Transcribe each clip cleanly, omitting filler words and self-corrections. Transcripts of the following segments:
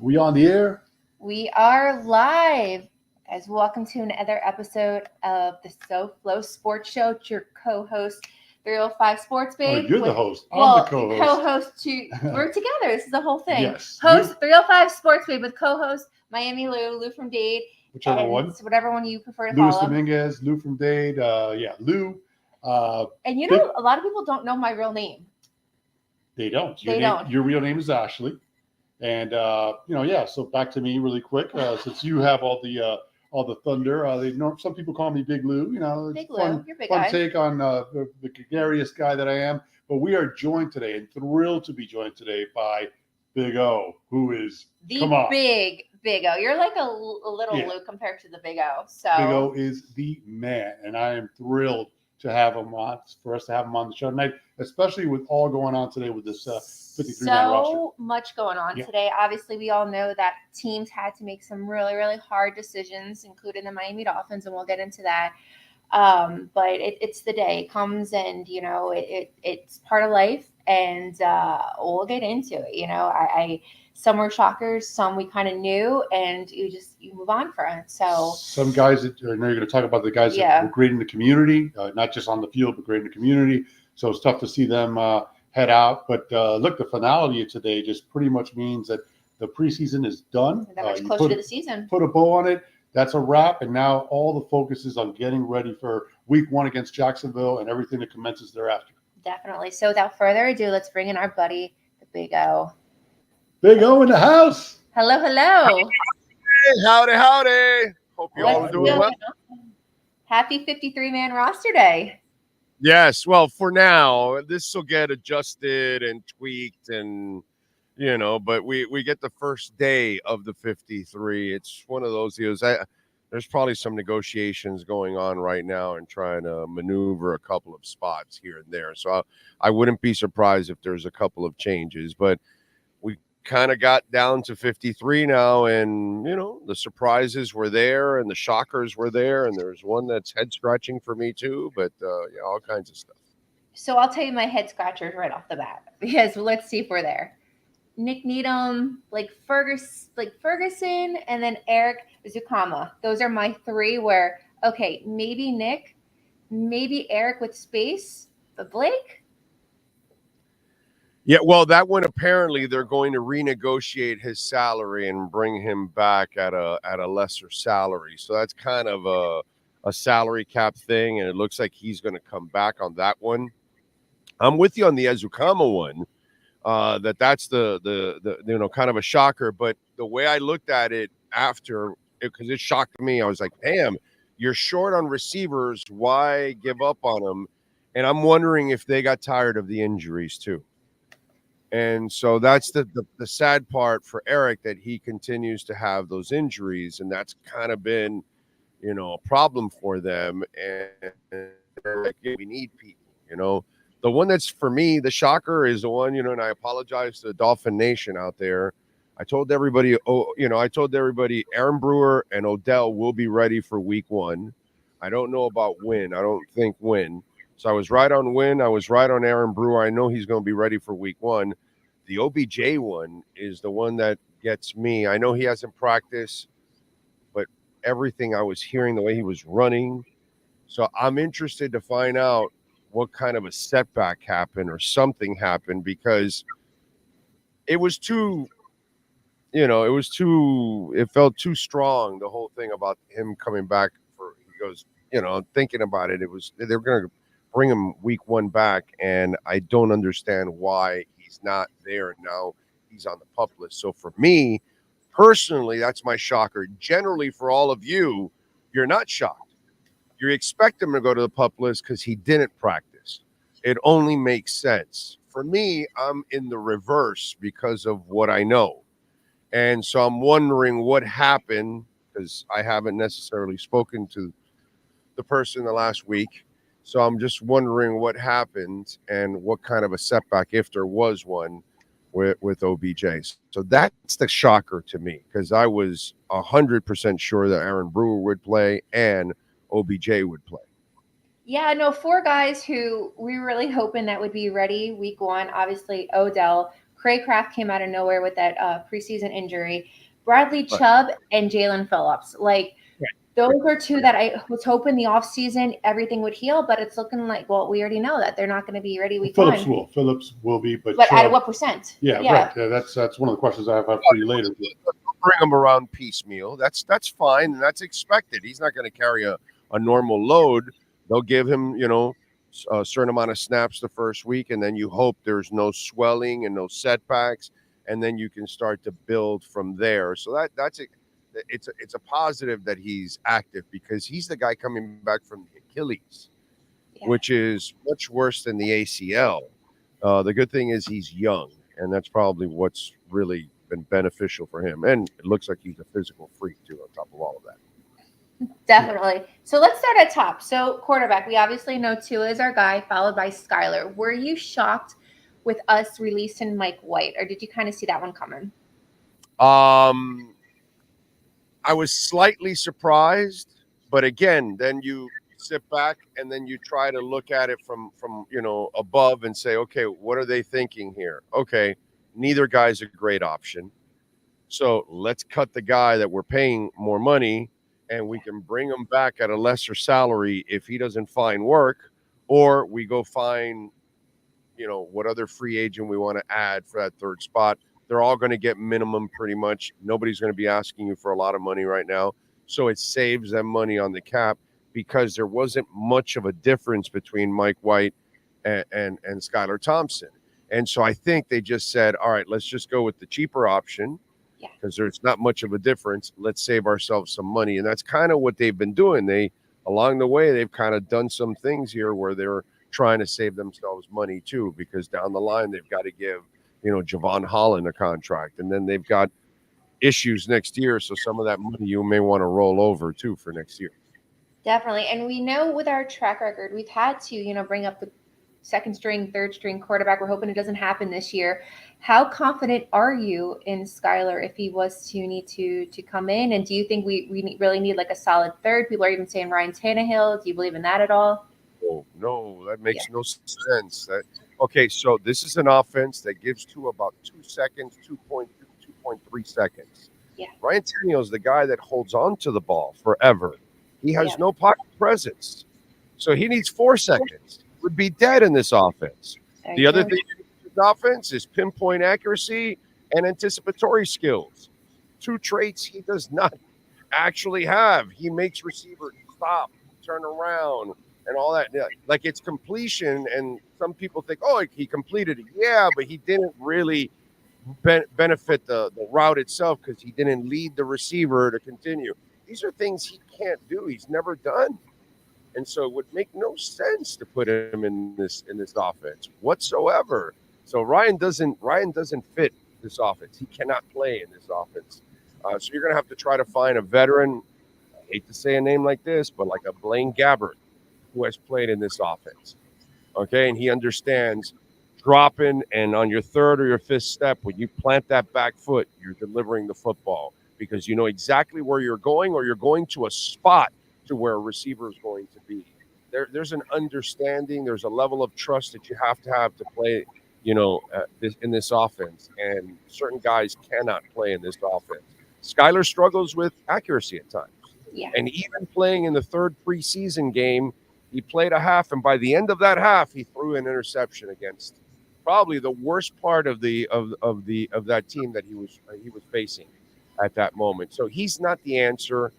We on the air? We are live. Guys, welcome to another episode of the SoFlo Sports Show. It's your co-host, 305 Sports Babe. Oh, you're the host. I'm the co-host. Co-host we're together. This is the whole thing. Yes. Host 305 Sports Babe with co-host Miami Lou from Dade. Whichever one. Whatever one you prefer to Louis follow. Dominguez, Lou from Dade. Lou. And you know, a lot of people don't know my real name. They don't. Don't. Your real name is Ashley. And, so back to me really quick. Since you have all the thunder, some people call me Big Lou. Big Lou, you're big fun guy. take on the gregarious guy that I am. But we are joined today and thrilled to be joined today by Big O, who is Big O. You're like a little Lou compared to the Big O. So Big O is the man, and I am thrilled to have him on, for us to have him on the show tonight, especially with all going on today with this 53-man roster. So much going on today. Obviously, we all know that teams had to make some really, really hard decisions, including the Miami Dolphins, and we'll get into that. But it's the day. It comes, and it's part of life, and we'll get into it. Some were shockers, some we kind of knew, and you move on from it. So some guys that I know you're going to talk about, the guys that were great in the community, not just on the field, but great in the community. So it's tough to see them head out. But look, the finality of today just pretty much means that the preseason is done. That much closer to the season. Put a bow on it. That's a wrap. And now all the focus is on getting ready for week 1 against Jacksonville and everything that commences thereafter. Definitely. So without further ado, let's bring in our buddy, the Big O. Big O in the house. Hello. Hey, howdy. Hope you all are doing well. Happy 53-man roster day. Yes. Well, for now, this will get adjusted and tweaked and, but we get the first day of the 53. It's one of those deals. There's probably some negotiations going on right now and trying to maneuver a couple of spots here and there. So I wouldn't be surprised if there's a couple of changes, but we kind of got down to 53 now, and the surprises were there and the shockers were there, and there's one that's head scratching for me too, but all kinds of stuff. So I'll tell you my head scratchers right off the bat, because let's see if we're there. Nick Needham, Blake Ferguson, and then Eric Zukama. Those are my 3 where, okay, maybe Nick, maybe Eric with space, but Blake? Yeah, well, that one apparently they're going to renegotiate his salary and bring him back at a lesser salary. So that's kind of a salary cap thing, and it looks like he's going to come back on that one. I'm with you on the Ezukama one. That's the kind of a shocker, but the way I looked at it after, because it shocked me, I was like, damn, you're short on receivers. Why give up on them? And I'm wondering if they got tired of the injuries too. And so that's the sad part for Eric, that he continues to have those injuries, and that's kind of been, a problem for them. And they're like, we need people, The one that's for me, the shocker is the one, and I apologize to the Dolphin Nation out there. I told everybody, Aaron Brewer and Odell will be ready for week 1. I don't know about when. I don't think when. So I was right on when. I was right on Aaron Brewer. I know he's going to be ready for week 1. The OBJ one is the one that gets me. I know he hasn't practiced, but everything I was hearing, the way he was running. So I'm interested to find out what kind of a setback happened or something happened, because it was too, it felt too strong, the whole thing about him coming back he goes, thinking about it, they're going to bring him week 1 back, and I don't understand why he's not there now. He's on the PUP list. So for me personally, that's my shocker. Generally, for all of you, you're not shocked. You expect him to go to the PUP list because he didn't practice. It only makes sense. For me, I'm in the reverse because of what I know. And so I'm wondering what happened, because I haven't necessarily spoken to the person the last week. So I'm just wondering what happened and what kind of a setback, if there was one, with OBJ. So that's the shocker to me, because I was 100% sure that Aaron Brewer would play and OBJ would play. Yeah, no, 4 guys who we were really hoping that would be ready week 1. Obviously, Odell, Craycraft came out of nowhere with that preseason injury. Bradley Chubb and Jalen Phillips. Like, those are two that I was hoping the offseason everything would heal, but it's looking like, well, we already know that they're not going to be ready week one. Phillips will be, but at what percent? Yeah, right. Yeah, that's one of the questions I have for you later. Bring him around piecemeal. That's fine, and that's expected. He's not going to carry a normal load. They'll give him, a certain amount of snaps the first week, and then you hope there's no swelling and no setbacks, and then you can start to build from there. So that's it. It's a positive that he's active, because he's the guy coming back from the Achilles, which is much worse than the ACL. The good thing is he's young, and that's probably what's really been beneficial for him. And it looks like he's a physical freak too, on top of all of that. Definitely. So let's start at top. So quarterback, we obviously know Tua is our guy, followed by Skyler. Were you shocked with us releasing Mike White, or did you kind of see that one coming? I was slightly surprised, but again, then you sit back and then you try to look at it from above and say, okay, what are they thinking here? Okay, neither guy's a great option. So let's cut the guy that we're paying more money, and we can bring him back at a lesser salary if he doesn't find work, or we go find, what other free agent we want to add for that third spot. They're all going to get minimum pretty much. Nobody's going to be asking you for a lot of money right now. So it saves them money on the cap, because there wasn't much of a difference between Mike White and Skylar Thompson. And so I think they just said, all right, let's just go with the cheaper option, because there's not much of a difference. Let's save ourselves some money. And that's kind of what they've been doing. Along the way, they've kind of done some things here where they're trying to save themselves money too, because down the line, they've got to give Javon Holland a contract, and then they've got issues next year. So some of that money you may want to roll over too for next year. Definitely. And we know with our track record, we've had to, bring up the second string, third string quarterback. We're hoping it doesn't happen this year. How confident are you in Skyler if he was to need to come in? And do you think we really need like a solid third? People are even saying Ryan Tannehill. Do you believe in that at all? Oh, no, that makes no sense. Okay, so this is an offense that gives to about 2 seconds, 2.2, 2.3 seconds. Yeah. Ryan Tannehill is the guy that holds on to the ball forever. He has no pocket presence. So he needs 4 seconds. He would be dead in this offense. The other thing in this offense is pinpoint accuracy and anticipatory skills. 2 traits he does not actually have. He makes receivers stop, turn around, and all that. Like, it's completion, and some people think, oh, he completed it. Yeah, but he didn't really benefit the route itself, because he didn't lead the receiver to continue. These are things he can't do. He's never done. And so it would make no sense to put him in this offense whatsoever. So Ryan doesn't fit this offense. He cannot play in this offense. So you're going to have to try to find a veteran. I hate to say a name like this, but like a Blaine Gabbert, who has played in this offense. Okay, and he understands dropping, and on your third or your fifth step, when you plant that back foot, you're delivering the football, because you know exactly where you're going, or you're going to a spot to where a receiver is going to be. There's an understanding, there's a level of trust that you have to play, in this offense, and certain guys cannot play in this offense. Skyler struggles with accuracy at times. Yeah. And even playing in the third preseason game, he played a half, and by the end of that half, he threw an interception against probably the worst part of that team that he was facing at that moment. So he's not the answer.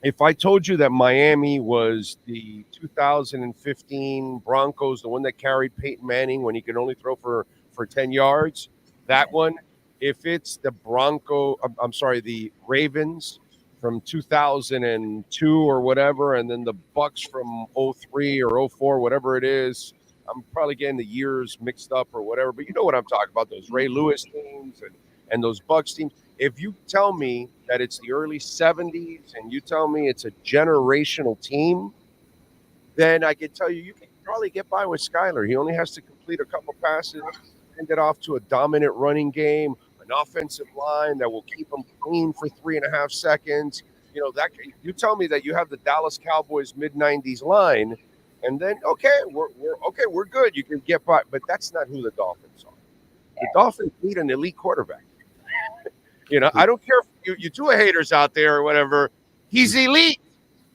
If I told you that Miami was the 2015 Broncos, the one that carried Peyton Manning when he could only throw for 10 yards, that one. If it's the the Ravens from 2002 or whatever, and then the Bucks from 03 or 04, whatever it is, I'm probably getting the years mixed up or whatever, but you know what I'm talking about, those Ray Lewis teams and those Bucks teams. If you tell me that it's the early 70s and you tell me it's a generational team, then I can tell you can probably get by with Skyler. He only has to complete a couple passes, hand it off to a dominant running game, an offensive line that will keep him clean for 3.5 seconds. You tell me that you have the Dallas Cowboys mid-90s line, and then we're good. You can get by, but that's not who the Dolphins are. The Dolphins need an elite quarterback. I don't care if you Tua haters out there or whatever. He's elite.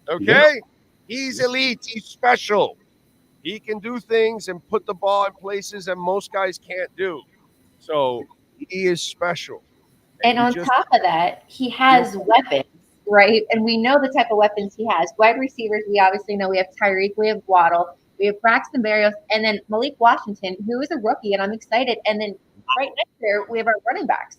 Okay? He's elite. He's special. He can do things and put the ball in places that most guys can't do. So he is special. And on top of that, he has weapons, right? And we know the type of weapons he has. Wide receivers, we obviously know we have Tyreek, we have Waddle, we have Braxton Berrios, and then Malik Washington, who is a rookie, and I'm excited. And then right next there, we have our running backs.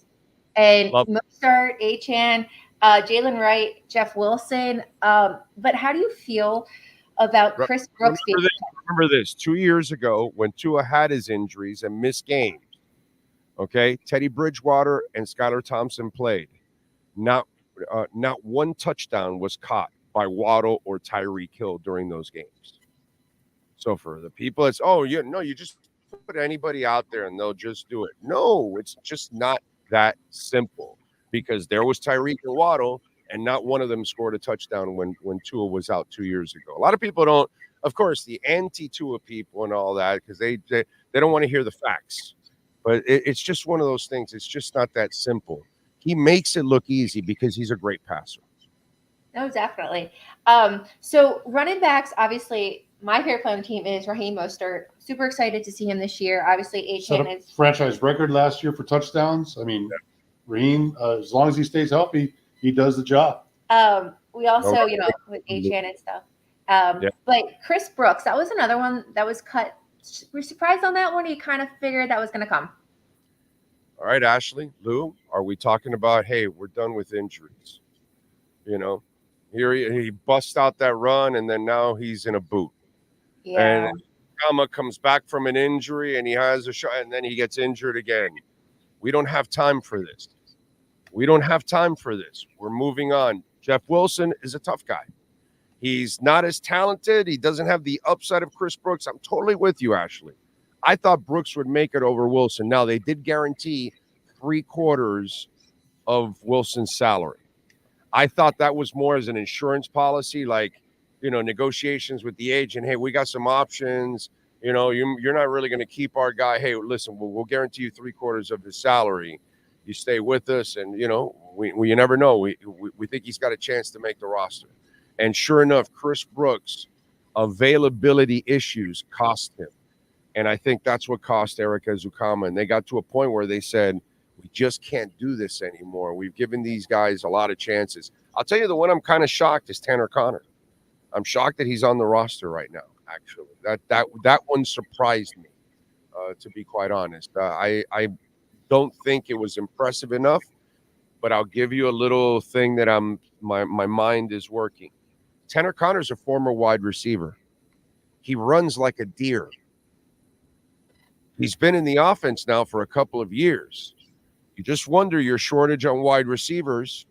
And Mostert, Achane, Jalen Wright, Jeff Wilson. But how do you feel about Chris Brooks being Remember this, 2 years ago when Tua had his injuries and missed games, okay, Teddy Bridgewater and Skylar Thompson played. Not one touchdown was caught by Waddle or Tyreek Hill during those games. So for the people, it's, you just put anybody out there and they'll just do it. No, it's just not that simple, because there was Tyreek and Waddle, and not one of them scored a touchdown when Tua was out 2 years ago. A lot of people don't, of course, the anti-Tua people and all that, because they don't want to hear the facts. But it's just one of those things. It's just not that simple. He makes it look easy because he's a great passer. No, definitely. So running backs, obviously, my favorite player on the team is Raheem Mostert. Super excited to see him this year. Obviously, Achane is franchise record last year for touchdowns. I mean, Raheem, as long as he stays healthy, he does the job. We also, with Achane and stuff. But Chris Brooks, that was another one that was cut. We're surprised on that one. You kind of figured that was going to come. All right, Ashley, Lou, are we talking about, hey, we're done with injuries? Here he busts out that run, and then now he's in a boot. Yeah. And Kama comes back from an injury, and he has a shot, and then he gets injured again. We don't have time for this. We're moving on. Jeff Wilson is a tough guy. He's not as talented. He doesn't have the upside of Chris Brooks. I'm totally with you, Ashley. I thought Brooks would make it over Wilson. Now, they did guarantee 3/4 of Wilson's salary. I thought that was more as an insurance policy, like, negotiations with the agent. Hey, we got some options. You're not really going to keep our guy. Hey, listen, we'll guarantee you 3/4 of his salary. You stay with us, and, you never know. We think he's got a chance to make the roster. And sure enough, Chris Brooks' availability issues cost him. And I think that's what cost Eric Ezukama. And they got to a point where they said, we just can't do this anymore. We've given these guys a lot of chances. I'll tell you, the one I'm kind of shocked is Tanner Conner. I'm shocked that he's on the roster right now, actually. That one surprised me, to be quite honest. I don't think it was impressive enough, but I'll give you a little thing that my mind is working. Tanner Conner's a former wide receiver. He runs like a deer. He's been in the offense now for a couple of years. You just wonder your shortage on wide receivers.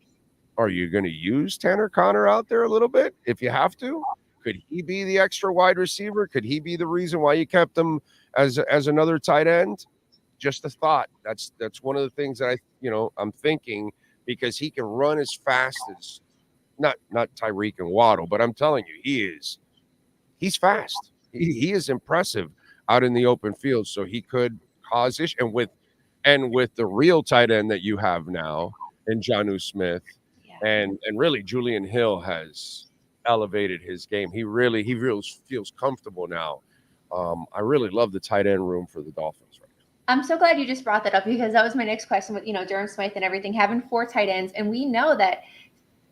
Are you going to use Tanner Conner out there a little bit if you have to? Could he be the extra wide receiver? Could he be the reason why you kept him as another tight end? Just a thought. That's one of the things that I'm thinking, because he can run as fast as not Tyreek and Waddle, but I'm telling you, he's fast. He is impressive out in the open field, so he could cause issues. And with the real tight end that you have now, and Jonnu Smith, and really Julian Hill has elevated his game. He really feels comfortable now. I really love the tight end room for the Dolphins right now. I'm so glad you just brought that up, because that was my next question with Durham Smythe and everything, having 4 tight ends, and we know that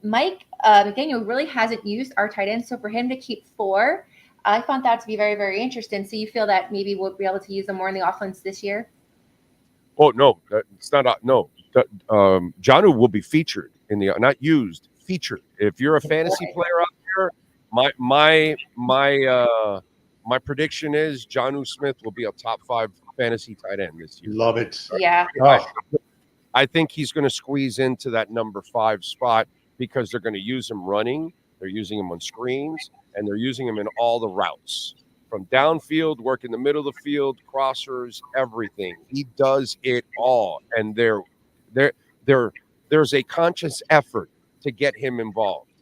Mike McDaniel really hasn't used our tight ends, so for him to keep 4, I found that to be very, very interesting. So you feel that maybe we'll be able to use them more in the offense this year? Oh, no, it's not. No, Jonnu will be featured not used, featured. If you're a fantasy player out there, my prediction is Jonnu Smith will be a top 5 fantasy tight end this year. Love it. Yeah. I think he's going to squeeze into that number 5 spot, because they're going to use him running. They're using him on screens, and they're using him in all the routes. From downfield, work in the middle of the field, crossers, everything. He does it all. And there's a conscious effort to get him involved.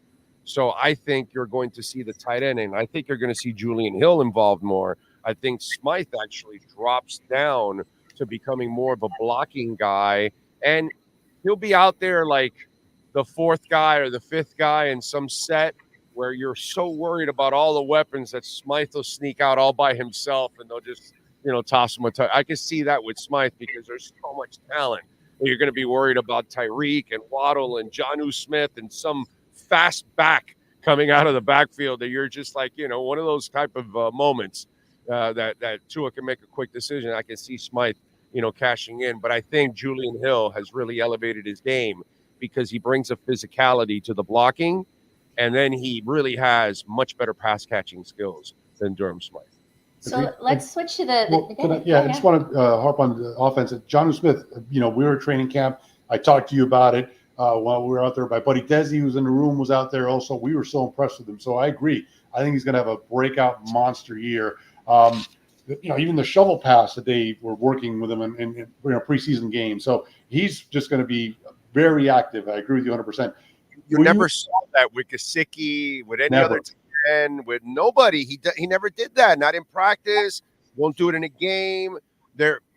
So I think you're going to see the tight end, and I think you're going to see Julian Hill involved more. I think Smythe actually drops down to becoming more of a blocking guy. And he'll be out there like the fourth guy or the fifth guy in some set where you're so worried about all the weapons that Smythe will sneak out all by himself and they'll just, toss him a touch. I can see that with Smythe because there's so much talent. You're going to be worried about Tyreek and Waddle and Jonnu Smith and some fast back coming out of the backfield that you're just like, one of those type of moments that Tua can make a quick decision. I can see Smythe, cashing in. But I think Julian Hill has really elevated his game because he brings a physicality to the blocking, and then he really has much better pass catching skills than Durham Smythe. So let's switch to the I just want to harp on the offense. Jonnu Smith, we were at training camp. I talked to you about it while we were out there. My buddy Desi, who's in the room, was out there also. We were so impressed with him. So I agree. I think he's going to have a breakout monster year. Even the shovel pass that they were working with him in preseason games. So he's just going to be very active. I agree with you 100%. You never saw that with Gesicki, with any other team. And with nobody, he never did that. Not in practice. Won't do it in a game. They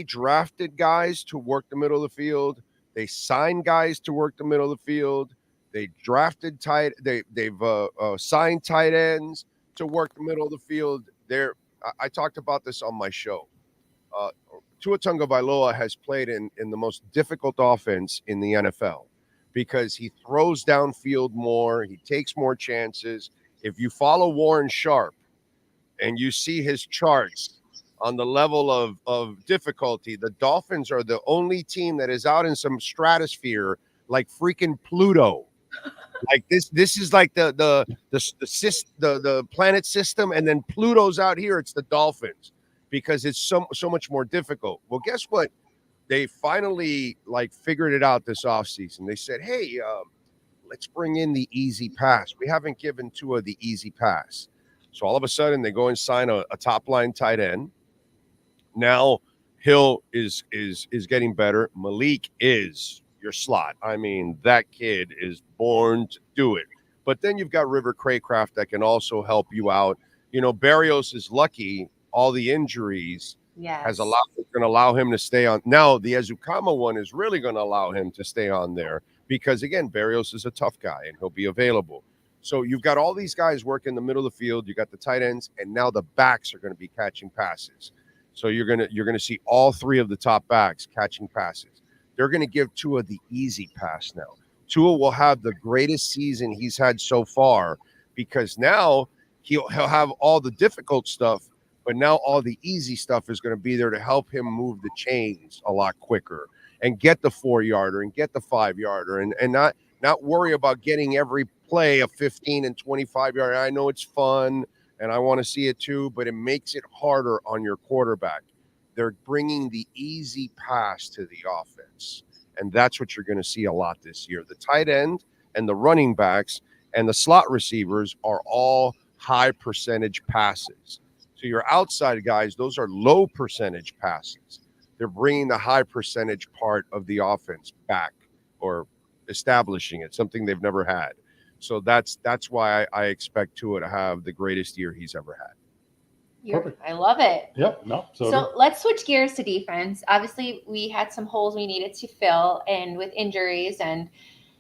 drafted guys to work the middle of the field. They signed guys to work the middle of the field. They drafted they've signed tight ends to work the middle of the field. I talked about this on my show. Tua Tagovailoa has played in the most difficult offense in the NFL. Because he throws downfield more, he takes more chances. If you follow Warren Sharp and you see his charts on the level of difficulty, the Dolphins are the only team that is out in some stratosphere like freaking Pluto. Like this is like the planet system, and then Pluto's out here. It's the Dolphins because it's so much more difficult. Well, guess what? They finally figured it out this offseason. They said, hey, let's bring in the easy pass. We haven't given Tua the easy pass. So all of a sudden they go and sign a top line tight end. Now Hill is getting better. Malik is your slot. I mean, that kid is born to do it. But then you've got River Craycraft that can also help you out. Berrios is lucky. All the injuries is going to allow him to stay on. Now, the Azukama one is really going to allow him to stay on there because, again, Berrios is a tough guy and he'll be available. So you've got all these guys working in the middle of the field. You got the tight ends, and now the backs are going to be catching passes. So you're going to see all three of the top backs catching passes. They're going to give Tua the easy pass now. Tua will have the greatest season he's had so far because now he'll have all the difficult stuff. But now all the easy stuff is going to be there to help him move the chains a lot quicker and get the 4-yarder and get the 5-yarder and not worry about getting every play a 15 and 25-yarder. I know it's fun and I want to see it too, but it makes it harder on your quarterback. They're bringing the easy pass to the offense, and that's what you're going to see a lot this year. The tight end and the running backs and the slot receivers are all high percentage passes. So your outside guys, those are low percentage passes. They're bringing the high percentage part of the offense back or establishing it, something they've never had. So that's why I expect Tua to have the greatest year he's ever had. I love it. Yep. No. So let's switch gears to defense. Obviously, we had some holes we needed to fill, and with injuries and.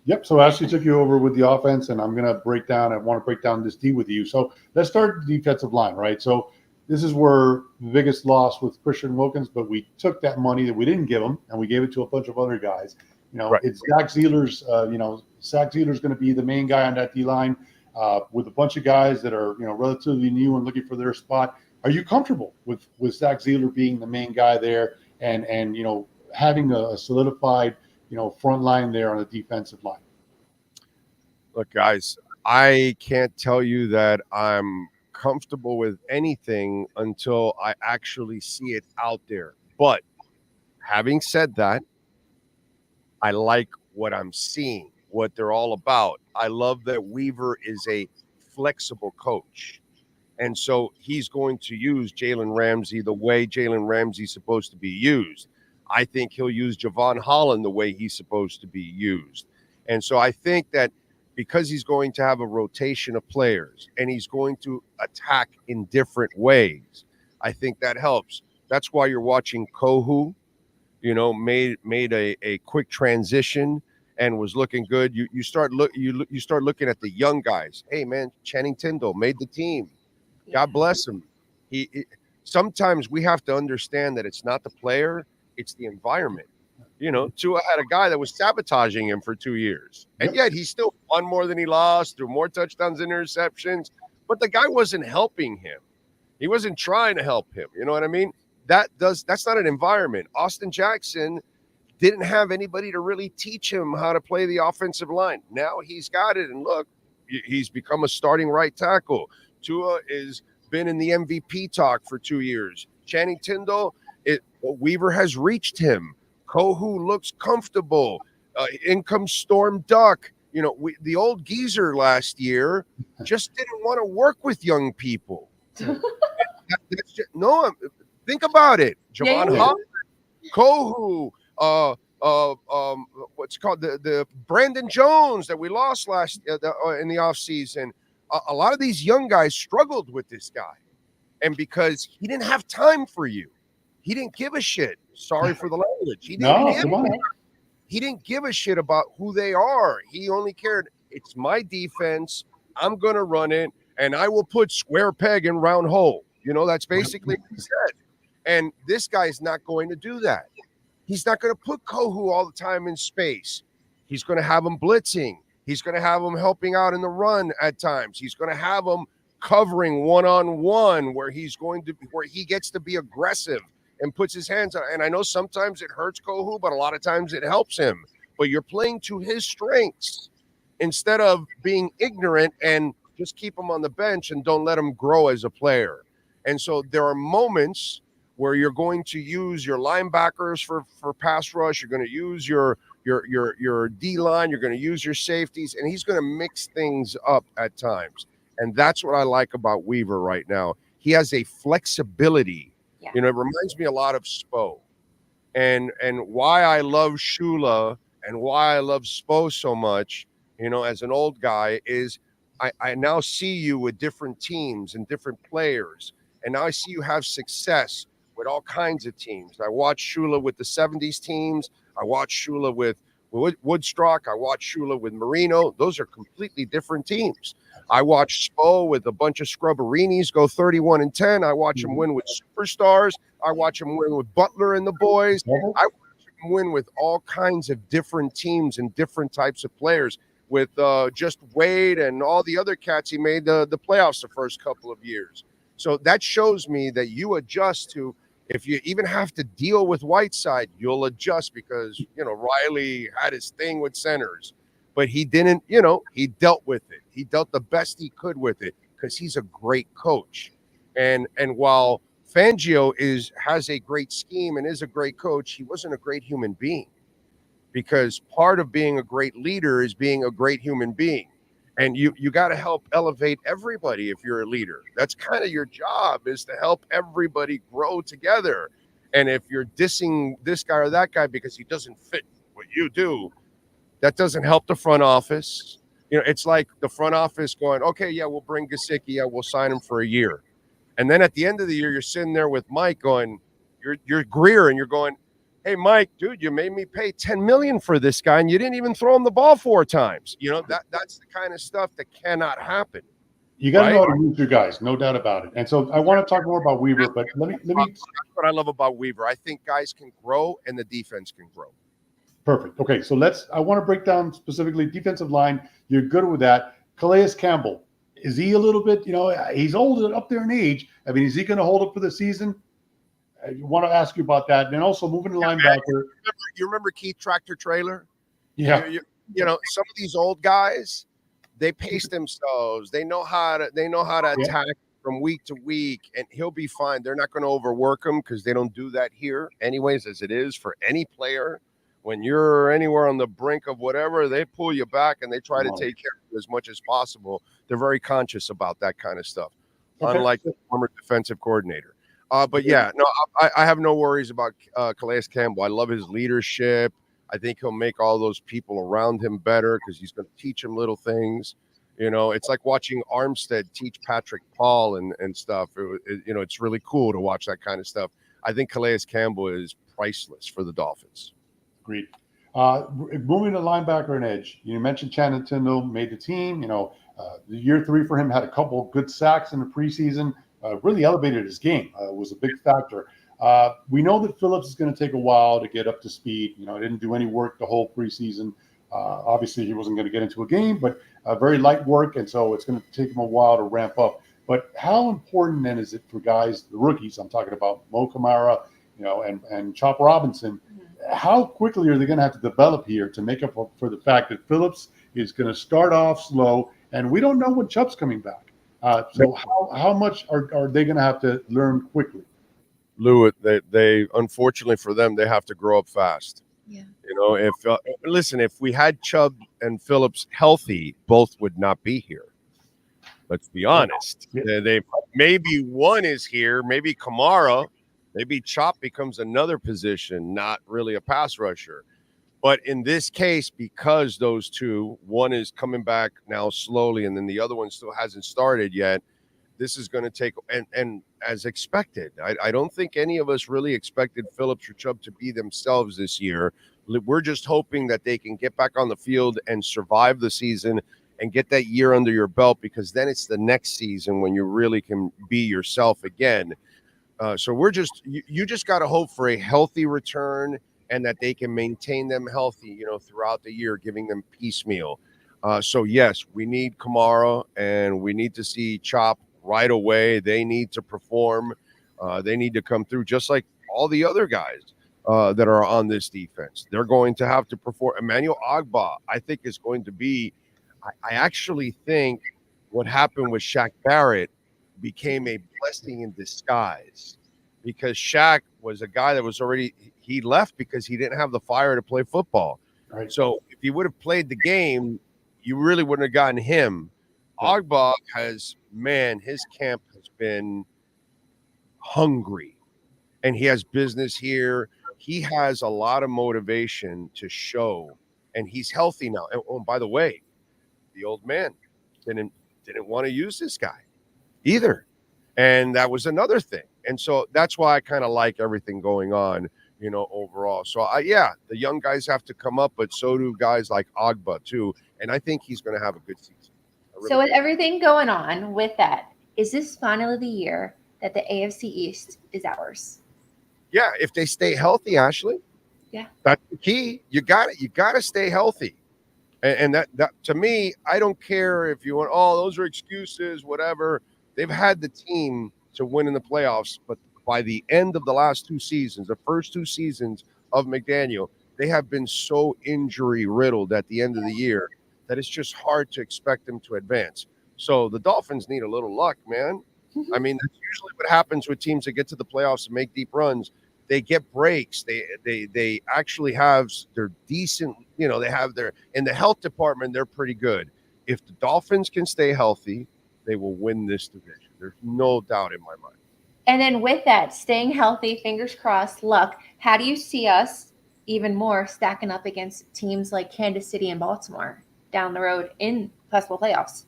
Yep. So Ashley took you over with the offense, and I'm going to I want to break down this D with you. So let's start the defensive line, right? So this is where the biggest loss with Christian Wilkins, but we took that money that we didn't give him and we gave it to a bunch of other guys. It's Zach Zeeler's, Zach Zeeler's going to be the main guy on that D line with a bunch of guys that are, relatively new and looking for their spot. Are you comfortable with Zach Zeeler being the main guy there and having a solidified, front line there on the defensive line? Look, guys, I can't tell you that I'm comfortable with anything until I actually see it out there. But having said that, I like what I'm seeing, what they're all about. I love that Weaver is a flexible coach. And so he's going to use Jalen Ramsey the way Jalen Ramsey's supposed to be used. I think he'll use Javon Holland the way he's supposed to be used. And so I think that because he's going to have a rotation of players and he's going to attack in different ways, I think that helps. That's why you're watching Kohu, made a quick transition and was looking good. You start looking at the young guys. Hey man, Channing Tindall made the team. God bless him. Sometimes we have to understand that it's not the player, it's the environment. Tua had a guy that was sabotaging him for 2 years, and yet he still won more than he lost, threw more touchdowns and interceptions. But the guy wasn't helping him. He wasn't trying to help him. You know what I mean? That's not an environment. Austin Jackson didn't have anybody to really teach him how to play the offensive line. Now he's got it, and look, he's become a starting right tackle. Tua is been in the MVP talk for 2 years. Channing Tindall, Weaver has reached him. Kohu looks comfortable. In comes Storm Duck. The old geezer last year just didn't want to work with young people. Think about it. Javon Holland, Kohu, what's called the Brandon Jones that we lost last in the offseason. A lot of these young guys struggled with this guy, and because he didn't have time for you, he didn't give a shit. Sorry for the language. He didn't give a shit about who they are. He only cared, it's my defense. I'm going to run it, and I will put square peg in round hole. That's basically what he said. And this guy's not going to do that. He's not going to put Kohu all the time in space. He's going to have him blitzing. He's going to have him helping out in the run at times. He's going to have him covering one-on-one where he gets to be aggressive and puts his hands out. And I know sometimes it hurts Kohu, but a lot of times it helps him. But you're playing to his strengths instead of being ignorant and just keep him on the bench and don't let him grow as a player. And so there are moments where you're going to use your linebackers for pass rush. You're going to use your D-line. You're going to use your safeties, and he's going to mix things up at times. And that's what I like about Weaver right now. He has a flexibility. Yeah. It reminds me a lot of Spo. And why I love Shula and why I love Spo so much, as an old guy, is I now see you with different teams and different players. And now I see you have success with all kinds of teams. I watched Shula with the 70s teams. I watched Shula with Woodstock. I watched Shula with Marino. Those are completely different teams. I watched Spo with a bunch of scrubberinis go 31-10. I watch him win with superstars. I watch him win with Butler and the boys. I watch him win with all kinds of different teams and different types of players. With just Wade and all the other cats, he made the playoffs the first couple of years. So that shows me that you adjust to, if you even have to deal with Whiteside, you'll adjust because, Riley had his thing with centers, but he didn't, he dealt with it. He dealt the best he could with it because he's a great coach. And while Fangio has a great scheme and is a great coach, he wasn't a great human being, because part of being a great leader is being a great human being. And you got to help elevate everybody if you're a leader. That's kind of your job, is to help everybody grow together. And if you're dissing this guy or that guy because he doesn't fit what you do, that doesn't help the front office. It's like the front office going, okay, yeah, we'll bring Gesicki. Yeah, we'll sign him for a year. And then at the end of the year, you're sitting there with Mike going, you're Greer, and you're going, hey, Mike, dude, you made me pay $10 million for this guy, and you didn't even throw him the ball 4 times. That's the kind of stuff that cannot happen. You got to know how to use your guys, no doubt about it. And so I want to talk more about Weaver, but let me. That's what I love about Weaver. I think guys can grow, and the defense can grow. Perfect. Okay, so I want to break down specifically defensive line. You're good with that. Calais Campbell, is he a little bit? He's old up there in age. I mean, is he going to hold up for the season? I want to ask you about that. And then also moving to linebacker. You remember Keith Tractor Trailer? Yeah. Some of these old guys, they pace themselves. They know how to attack from week to week, and he'll be fine. They're not going to overwork him because they don't do that here anyways, as it is for any player. When you're anywhere on the brink of whatever, they pull you back and they try to take care of you as much as possible. They're very conscious about that kind of stuff, unlike the former defensive coordinator. But yeah, no, I have no worries about Calais Campbell. I love his leadership. I think he'll make all those people around him better because he's going to teach them little things. It's like watching Armstead teach Patrick Paul and stuff. It's really cool to watch that kind of stuff. I think Calais Campbell is priceless for the Dolphins. Agreed. Moving to linebacker and edge, you mentioned Channing Tindall made the team. The year 3 for him had a couple good sacks in the preseason. Really elevated his game. Was a big factor. We know that Phillips is going to take a while to get up to speed. He didn't do any work the whole preseason. Obviously, he wasn't going to get into a game, but very light work, and so it's going to take him a while to ramp up. But how important then is it for guys, the rookies? I'm talking about Mo Kamara, and Chop Robinson. How quickly are they going to have to develop here to make up for the fact that Phillips is going to start off slow, and we don't know when Chubb's coming back? So how much are they going to have to learn quickly? Lou, they unfortunately for them, they have to grow up fast. Yeah. If we had Chubb and Phillips healthy, both would not be here. Let's be honest. Yeah. They maybe one is here, maybe Kamara, maybe Chop becomes another position, not really a pass rusher. But in this case, because those two, one is coming back now slowly, and then the other one still hasn't started yet, this is going to take, and as expected, I don't think any of us really expected Phillips or Chubb to be themselves this year. We're just hoping that they can get back on the field and survive the season and get that year under your belt, because then it's the next season when you really can be yourself again. So you just got to hope for a healthy return and that they can maintain them healthy, throughout the year, giving them piecemeal. So yes, we need Kamara and we need to see Chop right away. They need to perform. They need to come through just like all the other guys that are on this defense. They're going to have to perform. Emmanuel Ogbah, I think, is going to be. I actually think what happened with Shaq Barrett became a blessing in disguise, because Shaq was a guy that was he left because he didn't have the fire to play football. Right. So if he would have played the game, you really wouldn't have gotten him. Ogbah his camp has been hungry, and he has business here. He has a lot of motivation to show, and he's healthy now. And by the way, the old man didn't want to use this guy either. And that was another thing. And so that's why I kind of like everything going on, overall. So the young guys have to come up, but so do guys like Ogbah too. And I think he's going to have a good season. So with everything going on with that, is this finally the year that the AFC East is ours? Yeah, if they stay healthy, Ashley. Yeah. That's the key. You got to stay healthy. And that to me, I don't care if you want, those are excuses, whatever. They've had the team to win in the playoffs, but by the end of the last 2 seasons, the first 2 seasons of McDaniel, they have been so injury riddled at the end of the year that it's just hard to expect them to advance. So the Dolphins need a little luck, man. I mean, that's usually what happens with teams that get to the playoffs and make deep runs. They get breaks. They actually have their decent, they have in the health department, they're pretty good. If the Dolphins can stay healthy, they will win this division. There's no doubt in my mind. And then with that, staying healthy, fingers crossed, luck, how do you see us even more stacking up against teams like Kansas City and Baltimore down the road in possible playoffs?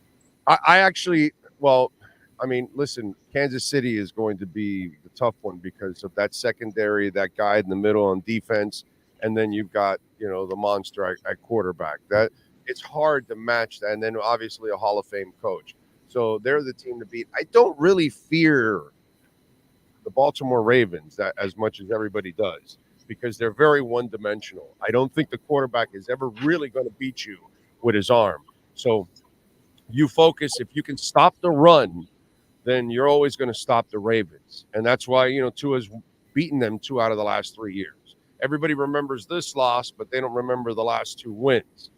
Listen, Kansas City is going to be the tough one because of that secondary, that guy in the middle on defense, and then you've got, the monster at quarterback. That it's hard to match that, and then obviously a Hall of Fame coach. So they're the team to beat. I don't really fear the Baltimore Ravens that as much as everybody does, because they're very one-dimensional. I don't think the quarterback is ever really going to beat you with his arm. So you focus. If you can stop the run, then you're always going to stop the Ravens. And that's why, Tua's beaten them 2 out of the last 3 years. Everybody remembers this loss, but they don't remember the last 2 wins.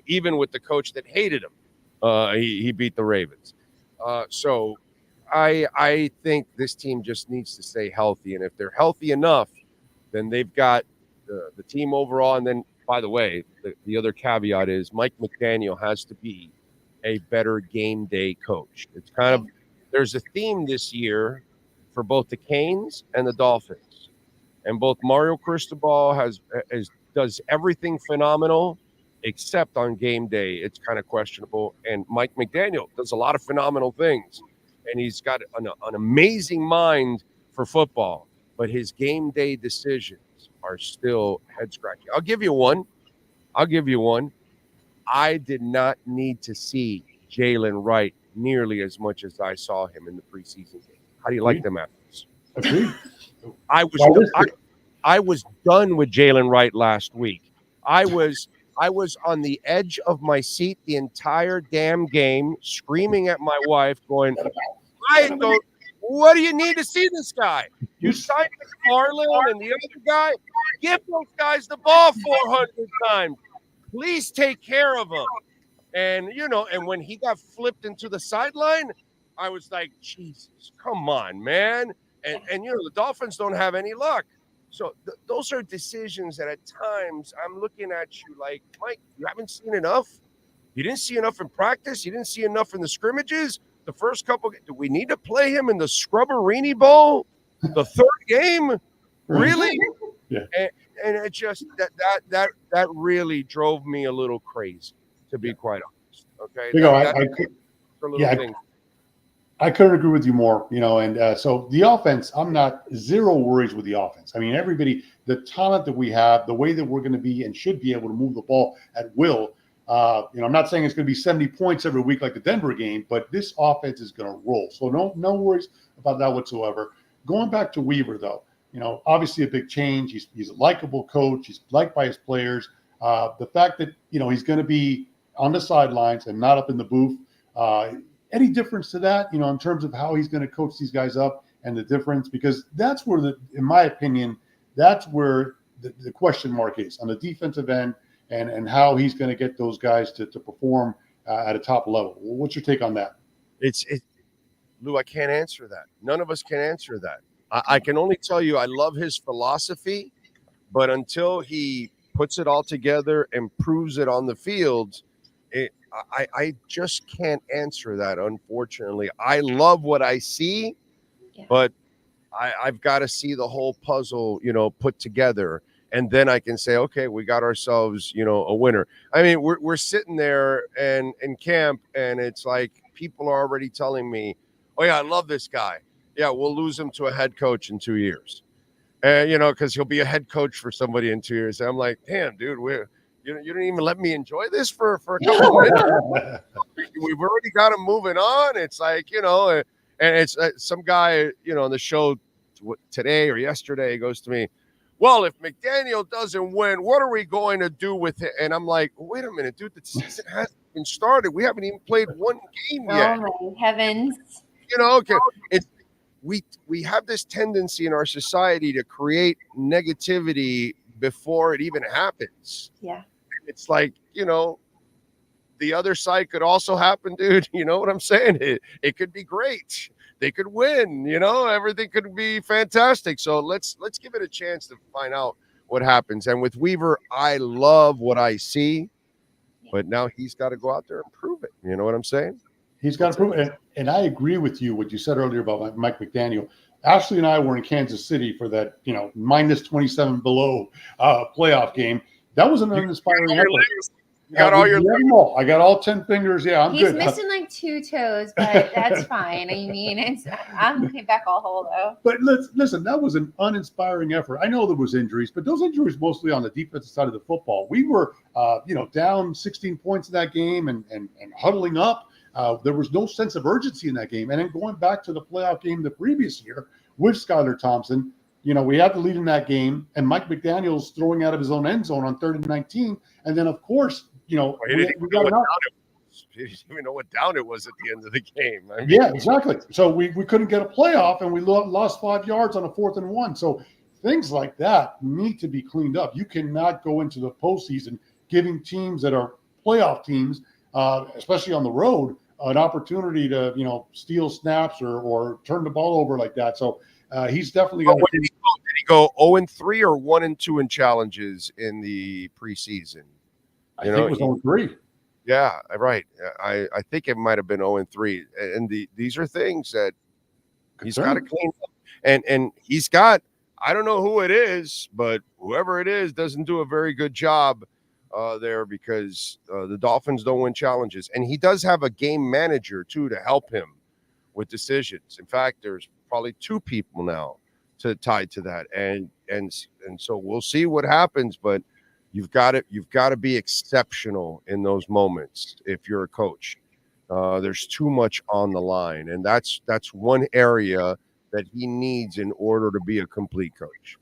Even with the coach that hated him, he beat the Ravens. So I think this team just needs to stay healthy. And if they're healthy enough, then they've got the team overall. And then, by the way, the other caveat is Mike McDaniel has to be a better game day coach. It's kind of, there's a theme this year for both the Canes and the Dolphins. And both Mario Cristobal does everything phenomenal, except on game day, it's kind of questionable. And Mike McDaniel does a lot of phenomenal things. And he's got an amazing mind for football. but his game day decisions are still head scratching. I'll give you one. I did not need to see Jalen Wright nearly as much as I saw him in the preseason game. How do you like them apples? Agreed. I was done with Jalen Wright last week. I was on the edge of my seat the entire damn game, screaming at my wife, going, what do you need to see this guy? You signed McFarland and the other guy. Give those guys the ball 400 times. Please take care of him. And, and when he got flipped into the sideline, I was like, Jesus, come on, man. And the Dolphins don't have any luck. So those are decisions that at times I'm looking at you like, Mike, you haven't seen enough? You didn't see enough in practice? You didn't see enough in the scrimmages? The first couple, do we need to play him in the Scrubberini Bowl? The third game? Really? Yeah. And it just, that really drove me a little crazy, to be quite honest. Okay? I couldn't agree with you more, and so the offense, I'm not zero worries with the offense. I mean, everybody, the talent that we have, the way that we're going to be and should be able to move the ball at will. I'm not saying it's going to be 70 points every week like the Denver game, but this offense is going to roll. So no worries about that whatsoever. Going back to Weaver, though, obviously a big change. He's a likable coach. He's liked by his players. The fact that, he's going to be on the sidelines and not up in the booth, any difference to that, in terms of how he's going to coach these guys up and the difference? Because that's where, in my opinion, that's where the question mark is on the defensive end and how he's going to get those guys to perform at a top level. What's your take on that? Lou, I can't answer that. None of us can answer that. I can only tell you I love his philosophy, but until he puts it all together and proves it on the field, I just can't answer that, unfortunately. I love what I see, but I've got to see the whole puzzle, put together. And then I can say, okay, we got ourselves, a winner. I mean, we're sitting there and in camp, and it's like people are already telling me, oh, yeah, I love this guy. Yeah, we'll lose him to a head coach in 2 years. And, because he'll be a head coach for somebody in 2 years. And I'm like, damn, dude, you didn't even let me enjoy this for a couple of minutes. We've already got him moving on. It's like, and it's some guy, on the show today or yesterday goes to me, well, if McDaniel doesn't win, what are we going to do with it? And I'm like, wait a minute, dude, the season hasn't even started. We haven't even played one game yet. Oh, my heavens. Okay. We have this tendency in our society to create negativity before it even happens. Yeah. It's like, the other side could also happen, dude. You know what I'm saying? It could be great. They could win, everything could be fantastic. So let's give it a chance to find out what happens. And with Weaver, I love what I see, but now he's got to go out there and prove it. You know what I'm saying? He's got to prove it. And I agree with you, what you said earlier about Mike McDaniel. Ashley and I were in Kansas City for that, minus 27 below playoff game. That was an uninspiring effort. You got all your legs. I got all 10 fingers. Yeah, He's good. He's missing like 2 toes, but that's fine. I mean, I'm back all whole though. But listen, that was an uninspiring effort. I know there was injuries, but those injuries mostly on the defensive side of the football. We were, down 16 points in that game and huddling up. There was no sense of urgency in that game. And then going back to the playoff game the previous year with Skylar Thompson, we had the lead in that game, and Mike McDaniel's throwing out of his own end zone on 3rd and 19. And then, of course, we got he didn't even know what down it was at the end of the game. I mean, yeah, exactly. So we couldn't get a playoff, and we lost 5 yards on a 4th and 1. So things like that need to be cleaned up. You cannot go into the postseason giving teams that are playoff teams, especially on the road, an opportunity to steal snaps or turn the ball over like that. So he's definitely going to. Did he go 0-3 or 1-2 in challenges in the preseason? I think it was 0-3. Yeah, right. I think it might have been 0-3. And these are things that he's got to clean up. And he's got, I don't know who it is, but whoever it is doesn't do a very good job there, because the Dolphins don't win challenges. And he does have a game manager, too, to help him with decisions. In fact, there's probably 2 people now tied to that, and so we'll see what happens. But you've got to be exceptional in those moments if you're a coach. There's too much on the line, and that's one area that he needs in order to be a complete coach.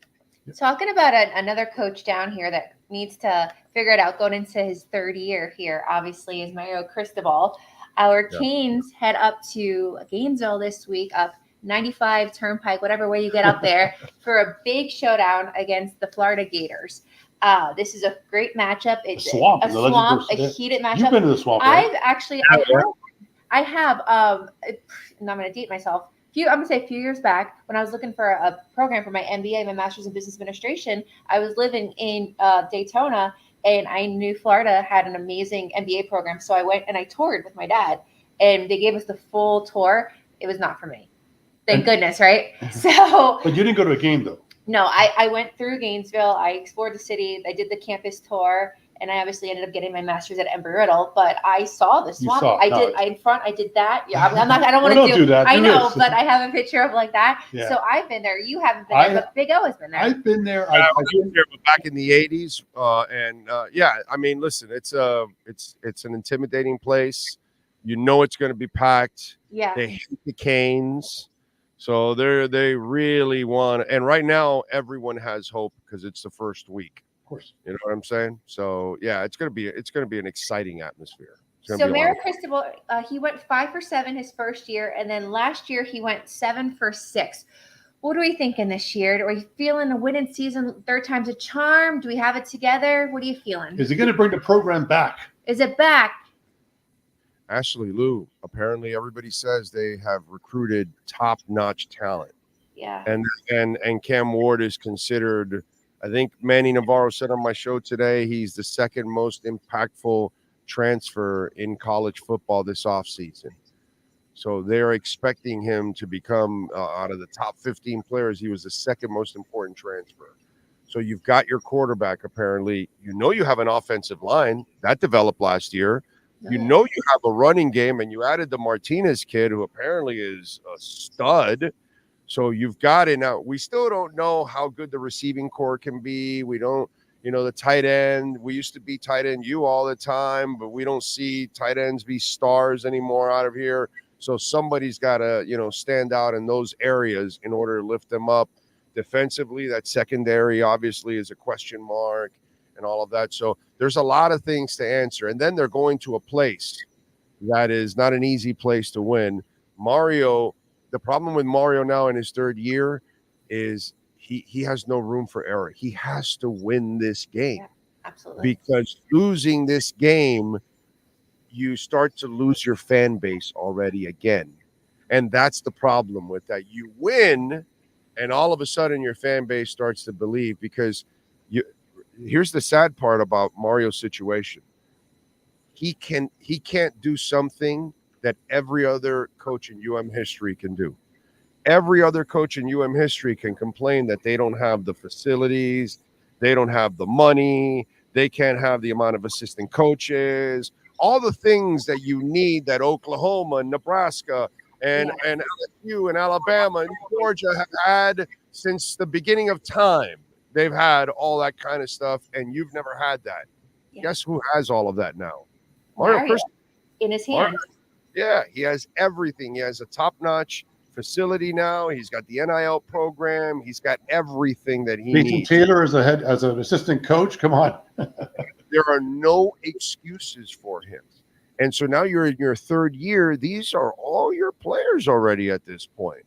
Talking about another coach down here that needs to figure it out going into his third year here, obviously, is Mario Cristobal. Our Canes head up to Gainesville this week, up 95 Turnpike, whatever way you get up there, for a big showdown against the FloridaGators. This is a great matchup. It's a heated matchup. You've been to the swamp, right? I have. I'm going to date myself. I'm going to say a few years back when I was looking for a program for my MBA, my Master's in Business Administration. I was living in Daytona, and I knew Florida had an amazing MBA program. So I went and I toured with my dad, and they gave us the full tour. It was not for me. Thank goodness, right? So, but you didn't go to a game, though. No, I went through Gainesville. I explored the city. I did the campus tour. And I obviously ended up getting my master's at Embry-Riddle, but I saw the swamp. I did that. Yeah, I'm not. I don't want to do that. I know, but I have a picture of like that. Yeah. So I've been there. You haven't been there, but Big O has been there. I've been there. I've been there back in the '80s, yeah. I mean, listen, it's an intimidating place. You know, it's going to be packed. Yeah. They hate the Canes, so they really want. And right now, everyone has hope because it's the first week. Course. You know what I'm saying? So yeah, it's gonna be an exciting atmosphere. So Mario Cristobal, he went 5 for 7 his first year, and then last year he went 7 for 6. What are we thinking this year? Are we feeling a winning season? Third time's a charm? Do we have it together? What are you feeling? Is he going to bring the program back? Is it back? Ashley Lou, apparently everybody says they have recruited top-notch talent. Yeah. And Cam Ward is considered. I think Manny Navarro said on my show today he's the second most impactful transfer in college football this offseason. So they're expecting him to become, out of the top 15 players, he was the second most important transfer. So you've got your quarterback, apparently. You know you have an offensive line. That developed last year. You know you have a running game, and you added the Martinez kid, who apparently is a stud. So you've got it. Now, we still don't know how good the receiving core can be. We don't, the tight end. We used to be tight end you all the time, but we don't see tight ends be stars anymore out of here. So somebody's got to, stand out in those areas in order to lift them up. Defensively, that secondary obviously is a question mark and all of that. So there's a lot of things to answer. And then they're going to a place that is not an easy place to win. The problem with Mario now in his third year is he has no room for error. He has to win this game. Yeah, absolutely. Because losing this game, you start to lose your fan base already again. And that's the problem with that. You win, and all of a sudden your fan base starts to believe, because here's the sad part about Mario's situation. He can't do something that every other coach in UM history can do. Every other coach in UM history can complain that they don't have the facilities, they don't have the money, they can't have the amount of assistant coaches, all the things that you need that Oklahoma and Nebraska and LSU and Alabama and Georgia have had since the beginning of time. They've had all that kind of stuff, and you've never had that. Yeah. Guess who has all of that now? Mario in his hands. Yeah, he has everything. He has a top-notch facility now. He's got the NIL program. He's got everything that he needs. Taylor as an assistant coach. Come on. There are no excuses for him. And so now you're in your third year. These are all your players already at this point.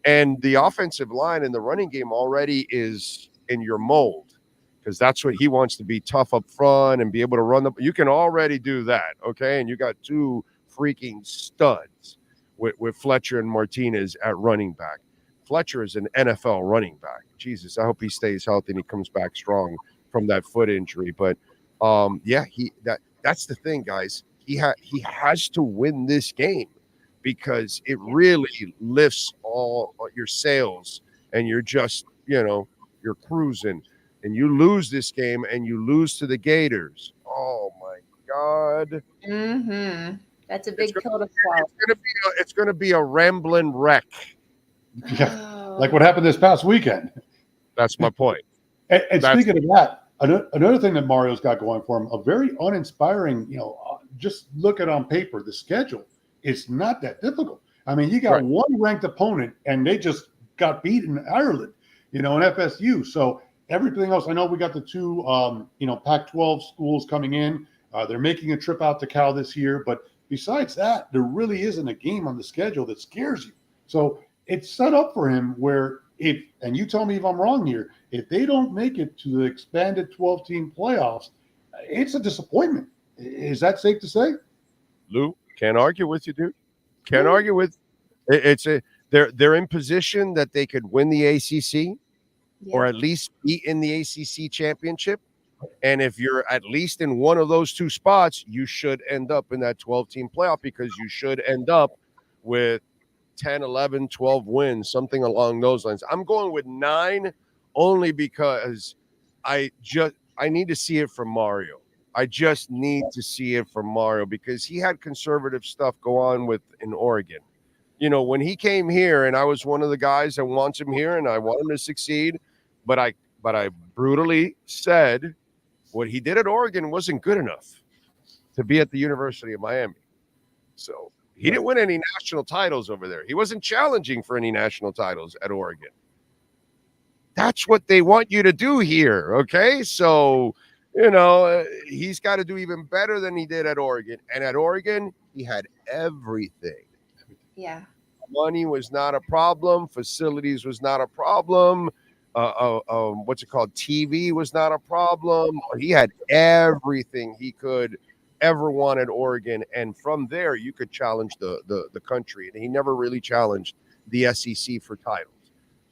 And the offensive line and the running game already is in your mold, because that's what he wants to be, tough up front and be able to run the. You can already do that, okay? And you got two freaking studs with Fletcher and Martinez at running back. Fletcher is an NFL running back. Jesus, I hope he stays healthy and he comes back strong from that foot injury. But that's the thing, guys. He has to win this game, because it really lifts all your sails, and you're just, you're cruising, and you lose this game and you lose to the Gators. Oh my God. Mm-hmm. That's a big pill to swallow. It's going to be a rambling wreck. Oh like what happened this past weekend. That's my point. And speaking of that, another thing that Mario's got going for him, a very uninspiring, just look at on paper, the schedule. It's not that difficult. I mean, you got one ranked opponent and they just got beat in Ireland, in FSU. So everything else, I know we got the two, Pac-12 schools coming in. They're making a trip out to Cal this year. But besides that, there really isn't a game on the schedule that scares you. So it's set up for him where and you tell me if I'm wrong here, if they don't make it to the expanded 12-team playoffs, it's a disappointment. Is that safe to say? Lou, can't argue with you, dude. Can't argue with they're in position that they could win the ACC or at least be in the ACC championship. And if you're at least in one of those two spots, you should end up in that 12-team playoff because you should end up with 10, 11, 12 wins, something along those lines. I'm going with 9 only because I need to see it from Mario. I just need to see it from Mario because he had conservative stuff go on in Oregon. When he came here, and I was one of the guys that wants him here and I want him to succeed, but I brutally said what he did at Oregon wasn't good enough to be at the University of Miami. So he didn't win any national titles over there. He wasn't challenging for any national titles at Oregon. That's what they want you to do here, okay? So, he's got to do even better than he did at Oregon. And at Oregon, he had everything. Yeah. Money was not a problem. Facilities was not a problem. What's it called? TV was not a problem. He had everything he could ever want at Oregon, and from there you could challenge the country, and he never really challenged the SEC for titles.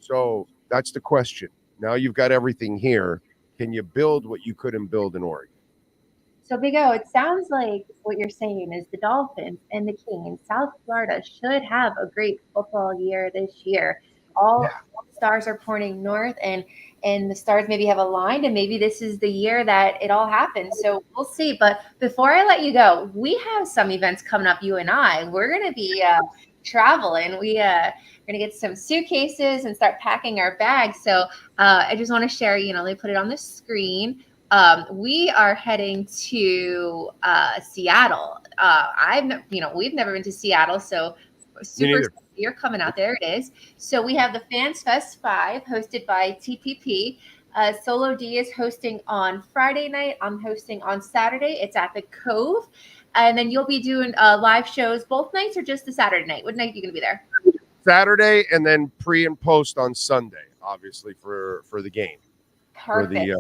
So that's the question. Now you've got everything here. Can you build what you couldn't build in Oregon? So Big O, it sounds like what you're saying is the Dolphins and the Kings, South Florida, should have a great football year this year. All stars are pointing north, and the stars maybe have aligned, and maybe this is the year that it all happens. So we'll see. But before I let you go, we have some events coming up, you and I. We're going to be traveling. We're going to get some suitcases and start packing our bags. So I just want to share, they put it on the screen. We are heading to Seattle. We've never been to Seattle, so super. You're coming out there. It is. So we have the Fans Fest 5 hosted by TPP. Solo D is hosting on Friday night. I'm hosting on Saturday. It's at the Cove. And then you'll be doing live shows both nights or just the Saturday night? What night are you going to be there? Saturday, and then pre and post on Sunday, obviously, for the game. Perfect.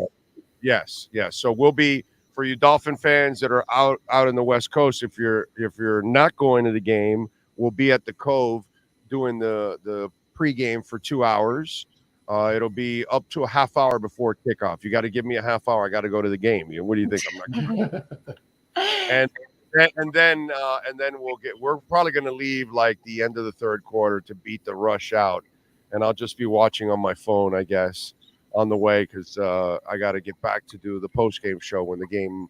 Yes. So we'll be, for you Dolphin fans that are out in the West Coast, if you're not going to the game, we'll be at the Cove doing the pregame for 2 hours. It'll be up to a half hour before kickoff. You got to give me a half hour. I got to go to the game. What do you think? I'm not and then we're probably going to leave like the end of the third quarter to beat the rush out. And I'll just be watching on my phone, I guess, on the way, because I got to get back to do the post-game show when the game,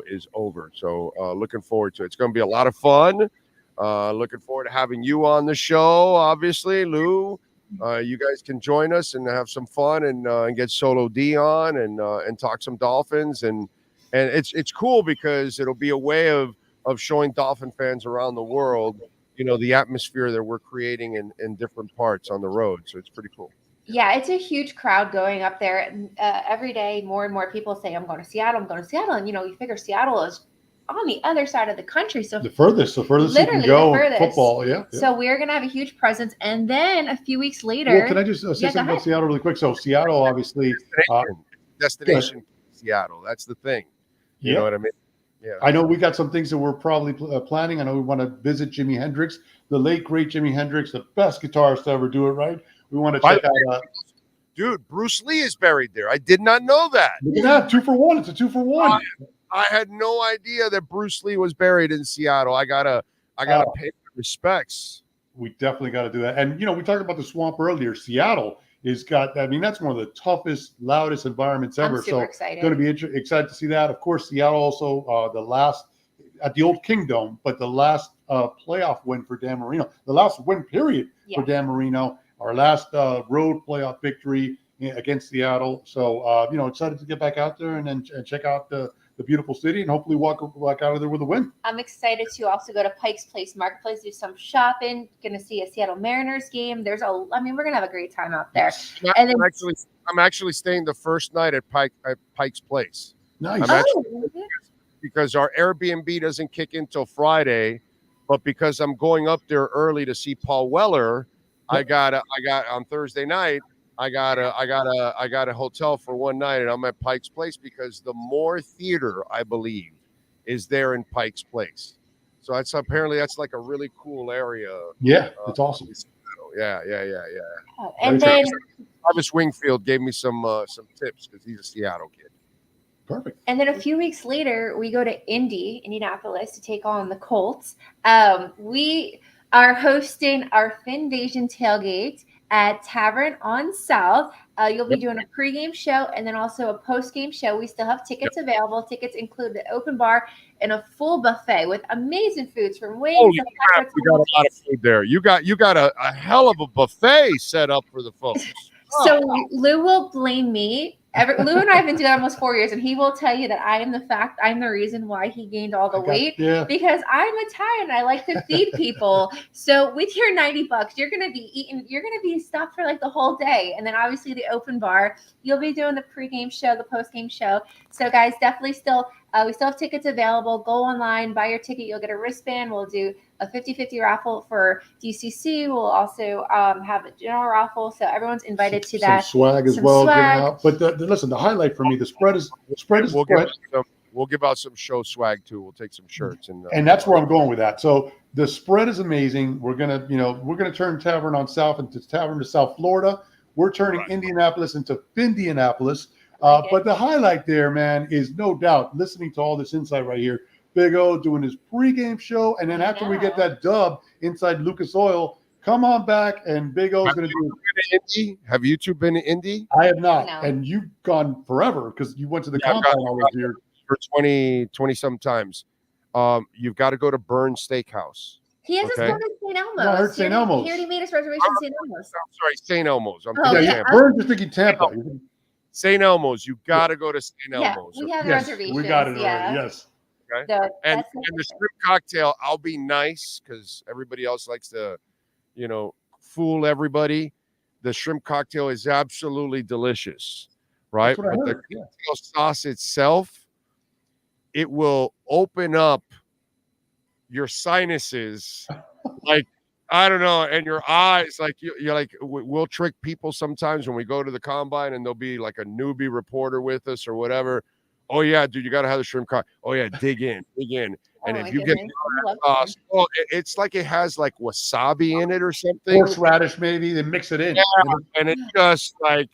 is over. So looking forward to it. It's going to be a lot of fun. Looking forward to having you on the show, obviously, Lou. You guys can join us and have some fun and get Solo D on and talk some Dolphins. And it's cool because it'll be a way of showing Dolphin fans around the world, the atmosphere that we're creating in different parts on the road. So it's pretty cool. Yeah, it's a huge crowd going up there. Every day, more and more people say, I'm going to Seattle. And, you figure Seattle is on the other side of the country. So the furthest you can go in football. Yeah. So we're going to have a huge presence. And then a few weeks later. Well, can I just say something about Seattle really quick? So Seattle, obviously. Destination Seattle. That's the thing. You know what I mean? Yeah. I know we got some things that we're probably planning. I know we want to visit Jimi Hendrix, the late, great Jimi Hendrix, the best guitarist to ever do it, right? We want to check out. Dude, Bruce Lee is buried there. I did not know that. Look at that. 2 for 1. It's a 2 for 1. I had no idea that Bruce Lee was buried in Seattle. I gotta pay respects. We definitely got to do that. And we talked about the swamp earlier. Seattle has got. That's one of the toughest, loudest environments ever. I'm super excited. Going to be excited to see that. Of course, Seattle also the last at the old Kingdom, but the last playoff win for Dan Marino, the last win period for Dan Marino. our last road playoff victory against Seattle. So, excited to get back out there and check out the beautiful city and hopefully walk out of there with a win. I'm excited to also go to Pike's Place Marketplace, do some shopping, going to see a Seattle Mariners game. We're going to have a great time out there. And then, I'm actually staying the first night at Pike's Place. Nice. Because our Airbnb doesn't kick in till Friday, but because I'm going up there early to see Paul Weller, I got on Thursday night. I got a hotel for one night, and I'm at Pike's Place because the Moore Theater, I believe, is there in Pike's Place. So apparently that's like a really cool area. Yeah, it's awesome. Yeah. And then Travis Wingfield gave me some tips because he's a Seattle kid. Perfect. And then a few weeks later, we go to Indianapolis to take on the Colts. We are hosting our Finvasion tailgate at Tavern on South. You'll be doing a pregame show and then also a postgame show. We still have tickets available. Tickets include the open bar and a full buffet with amazing foods from wings. Holy crap, we got a lot of food there. You got a hell of a buffet set up for the folks. So Lou will blame me. Lou and I have been together almost 4 years, and he will tell you that I'm the reason why he gained all the weight because I'm Italian. I like to feed people. So with your $90, you're going to be stuffed for like the whole day. And then obviously the open bar, you'll be doing the pregame show, the postgame show. So guys, definitely we still have tickets available. Go online, buy your ticket. You'll get a wristband. We'll do a 50-50 raffle for DCC. We'll also have a general raffle. So everyone's invited to that. Some swag as well. Out. But listen, the highlight for me, the spread is We'll give out some show swag too. We'll take some shirts and that's where I'm going with that. So the spread is amazing. We're gonna turn Tavern on South into Tavern to South Florida. We're turning Indianapolis into Findianapolis. But the highlight there, man, is no doubt listening to all this insight right here. Big O doing his pregame show, and then after we get that dub inside Lucas Oil, come on back, and Big O's going to do Indy. Have you two been to Indy? I have not, No. and you've gone forever because you went to the combine all those years. For 20 some times. You've got to go to Burns Steakhouse. He has us go to St. Elmo's. No, I heard St. Elmo's. He already made his reservation in St. Elmo's. I'm sorry, St. Elmo's. Burns is thinking Tampa. St. Elmo's. You've got to go to St. Elmo's. Yeah, we have reservations. We got it already. Yes. Okay. So and the shrimp cocktail, I'll be nice because everybody else likes to, fool everybody. The shrimp cocktail is absolutely delicious, right? That's what I But heard. the cocktail sauce itself, it will open up your sinuses, like I don't know, and your eyes. Like you're like, we'll trick people sometimes when we go to the combine, and there'll be like a newbie reporter with us or whatever. Oh yeah, dude, you got to have the shrimp cocktail. Oh yeah, dig in. And if you get sauce, it's like it has like wasabi in it or something. Horseradish, maybe. They mix it in. Yeah, and it just like,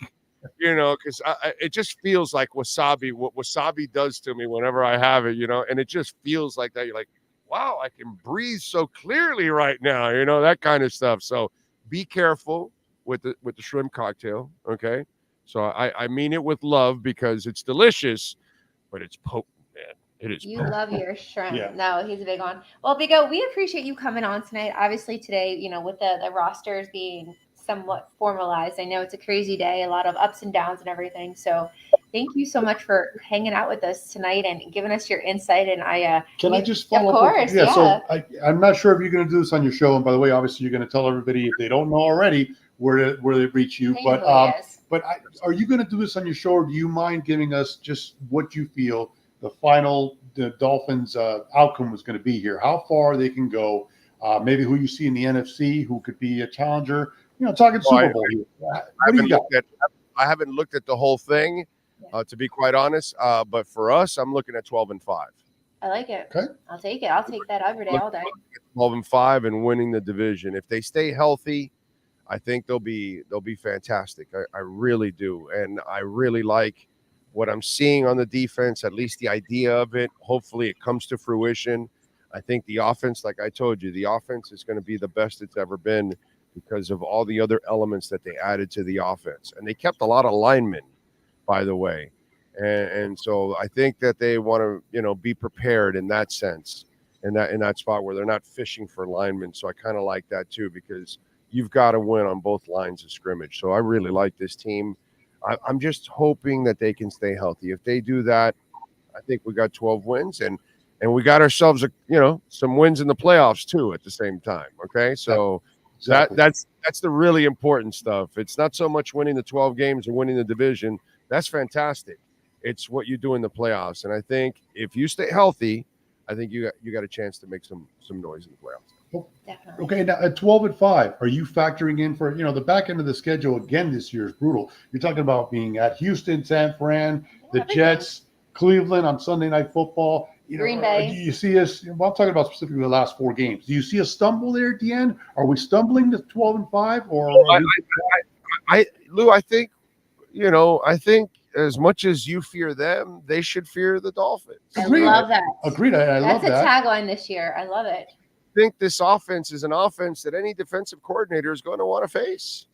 because it just feels like wasabi. What wasabi does to me whenever I have it, and it just feels like that. You're like, wow, I can breathe so clearly right now. That kind of stuff. So be careful with the shrimp cocktail. Okay, so I mean it with love because it's delicious, but it's potent. It is. You love your shrimp. Yeah. No, he's a big one. Well, Big O, we appreciate you coming on tonight. Obviously today, with the rosters being somewhat formalized, I know it's a crazy day, a lot of ups and downs and everything. So thank you so much for hanging out with us tonight and giving us your insight. And I just follow up? Of course. Yeah. So I'm not sure if you're going to do this on your show. And by the way, obviously you're going to tell everybody if they don't know already where they reach you. But are you going to do this on your show, or do you mind giving us just what you feel the Dolphins outcome was going to be here, how far they can go, maybe who you see in the NFC, who could be a challenger, talking Super Bowl. I haven't looked at the whole thing, to be quite honest. But for us, I'm looking at 12-5. I like it. Okay. I'll take it. I'll take that every day, all day. 12-5 and winning the division. If they stay healthy, I think they'll be fantastic. I really do. And I really like what I'm seeing on the defense, at least the idea of it. Hopefully it comes to fruition. I think the offense, like I told you, the offense is going to be the best it's ever been because of all the other elements that they added to the offense. And they kept a lot of linemen, by the way. And so I think that they want to, be prepared in that sense, in that spot where they're not fishing for linemen. So I kind of like that too, because you've got to win on both lines of scrimmage. So I really like this team. I'm just hoping that they can stay healthy. If they do that, I think we got 12 wins, and we got ourselves some wins in the playoffs too at the same time. Okay, so Exactly. that's the really important stuff. It's not so much winning the 12 games or winning the division. That's fantastic. It's what you do in the playoffs, and I think if you stay healthy, I think you got a chance to make some noise in the playoffs. Definitely. Okay, now at 12-5, are you factoring in for the back end of the schedule again this year is brutal. You're talking about being at Houston, San Fran, the Jets, Cleveland on Sunday Night Football. Green Bay. Do you see us? Well, I'm talking about specifically the last 4 games. Do you see a stumble there at the end? Are we stumbling to 12-5, or? Lou, I think I think as much as you fear them, they should fear the Dolphins. Agreed. I love that. Agreed. I love that. That's a tagline this year. I love it. I think this offense is an offense that any defensive coordinator is going to want to face.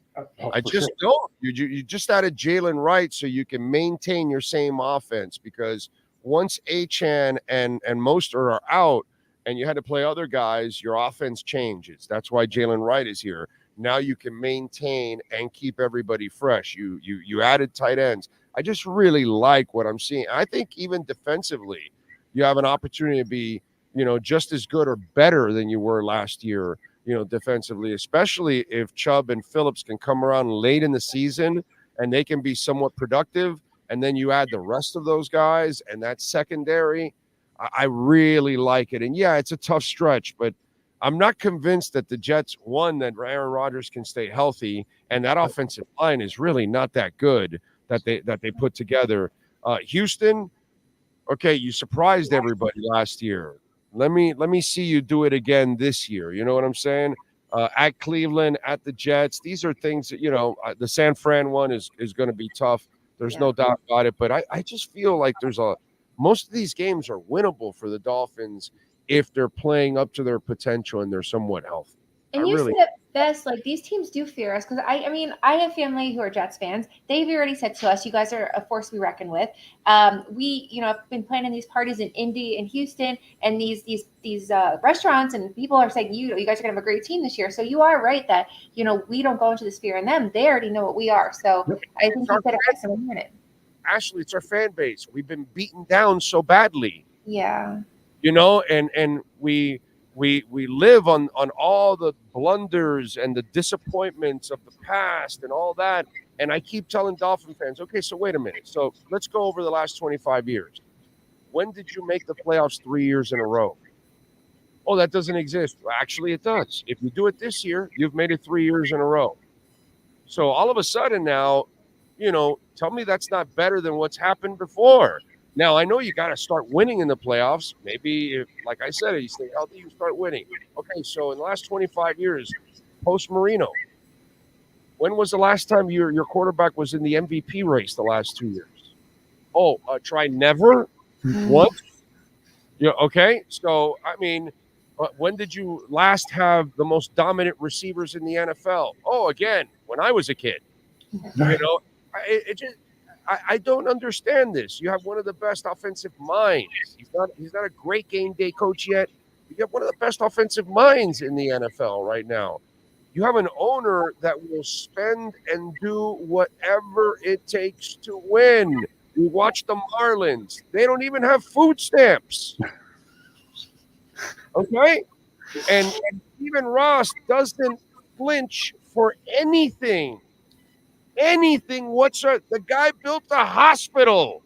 I just don't. You just added Jalen Wright so you can maintain your same offense, because once Achane and Mostert are out and you had to play other guys, your offense changes. That's why Jalen Wright is here. Now you can maintain and keep everybody fresh. You added tight ends. I just really like what I'm seeing. I think even defensively, you have an opportunity to be, just as good or better than you were last year, defensively, especially if Chubb and Phillips can come around late in the season and they can be somewhat productive. And then you add the rest of those guys and that secondary. I really like it. And yeah, it's a tough stretch, but I'm not convinced that the Jets, that Aaron Rodgers can stay healthy, and that offensive line is really not that good that they put together. Houston, okay, you surprised everybody last year. Let me see you do it again this year. You know what I'm saying? At Cleveland, at the Jets, these are things that the San Fran one is going to be tough. There's no doubt about it. But I just feel like most of these games are winnable for the Dolphins if they're playing up to their potential and they're somewhat healthy. And you said it best, like these teams do fear us, because I have family who are Jets fans. They've already said to us, you guys are a force to be reckoned with. We, have been planning these parties in Indy and Houston, and these restaurants, and people are saying you guys are gonna have a great team this year. So you are right that we don't go into this fear in them. They already know what we are. So I think you said it best in a minute. Ashley, it's our fan base. We've been beaten down so badly. Yeah. And we live on all the blunders and the disappointments of the past and all that. And I keep telling Dolphin fans, okay, so wait a minute. So let's go over the last 25 years. When did you make the playoffs 3 years in a row? Oh, that doesn't exist. Well, actually, it does. If you do it this year, you've made it 3 years in a row. So all of a sudden now, tell me that's not better than what's happened before. Now, I know you got to start winning in the playoffs. Maybe, if, like I said, you stay healthy, you start winning. Okay, so in the last 25 years, post-Marino, when was the last time your quarterback was in the MVP race the last 2 years? Oh, try never? What? Yeah, okay. So, when did you last have the most dominant receivers in the NFL? Oh, again, when I was a kid. I don't understand this. You have one of the best offensive minds. He's not a great game day coach yet. You have one of the best offensive minds in the NFL right now. You have an owner that will spend and do whatever it takes to win. You watch the Marlins. They don't even have food stamps. Okay? And Stephen Ross doesn't flinch for anything. Anything whatsoever. The guy built a hospital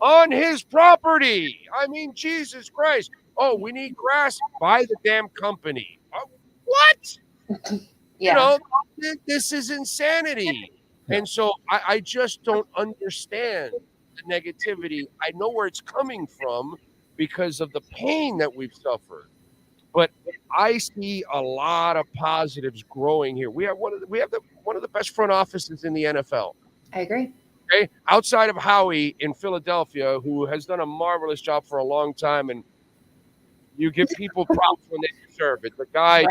on his property. I mean, Jesus Christ. Oh, we need grass. Buy the damn company. What? Yeah. This is insanity. And so I just don't understand the negativity. I know where it's coming from because of the pain that we've suffered. But I see a lot of positives growing here. We have one of the best front offices in the NFL. I agree. Okay, outside of Howie in Philadelphia, who has done a marvelous job for a long time, and you give people props when they deserve it. The guy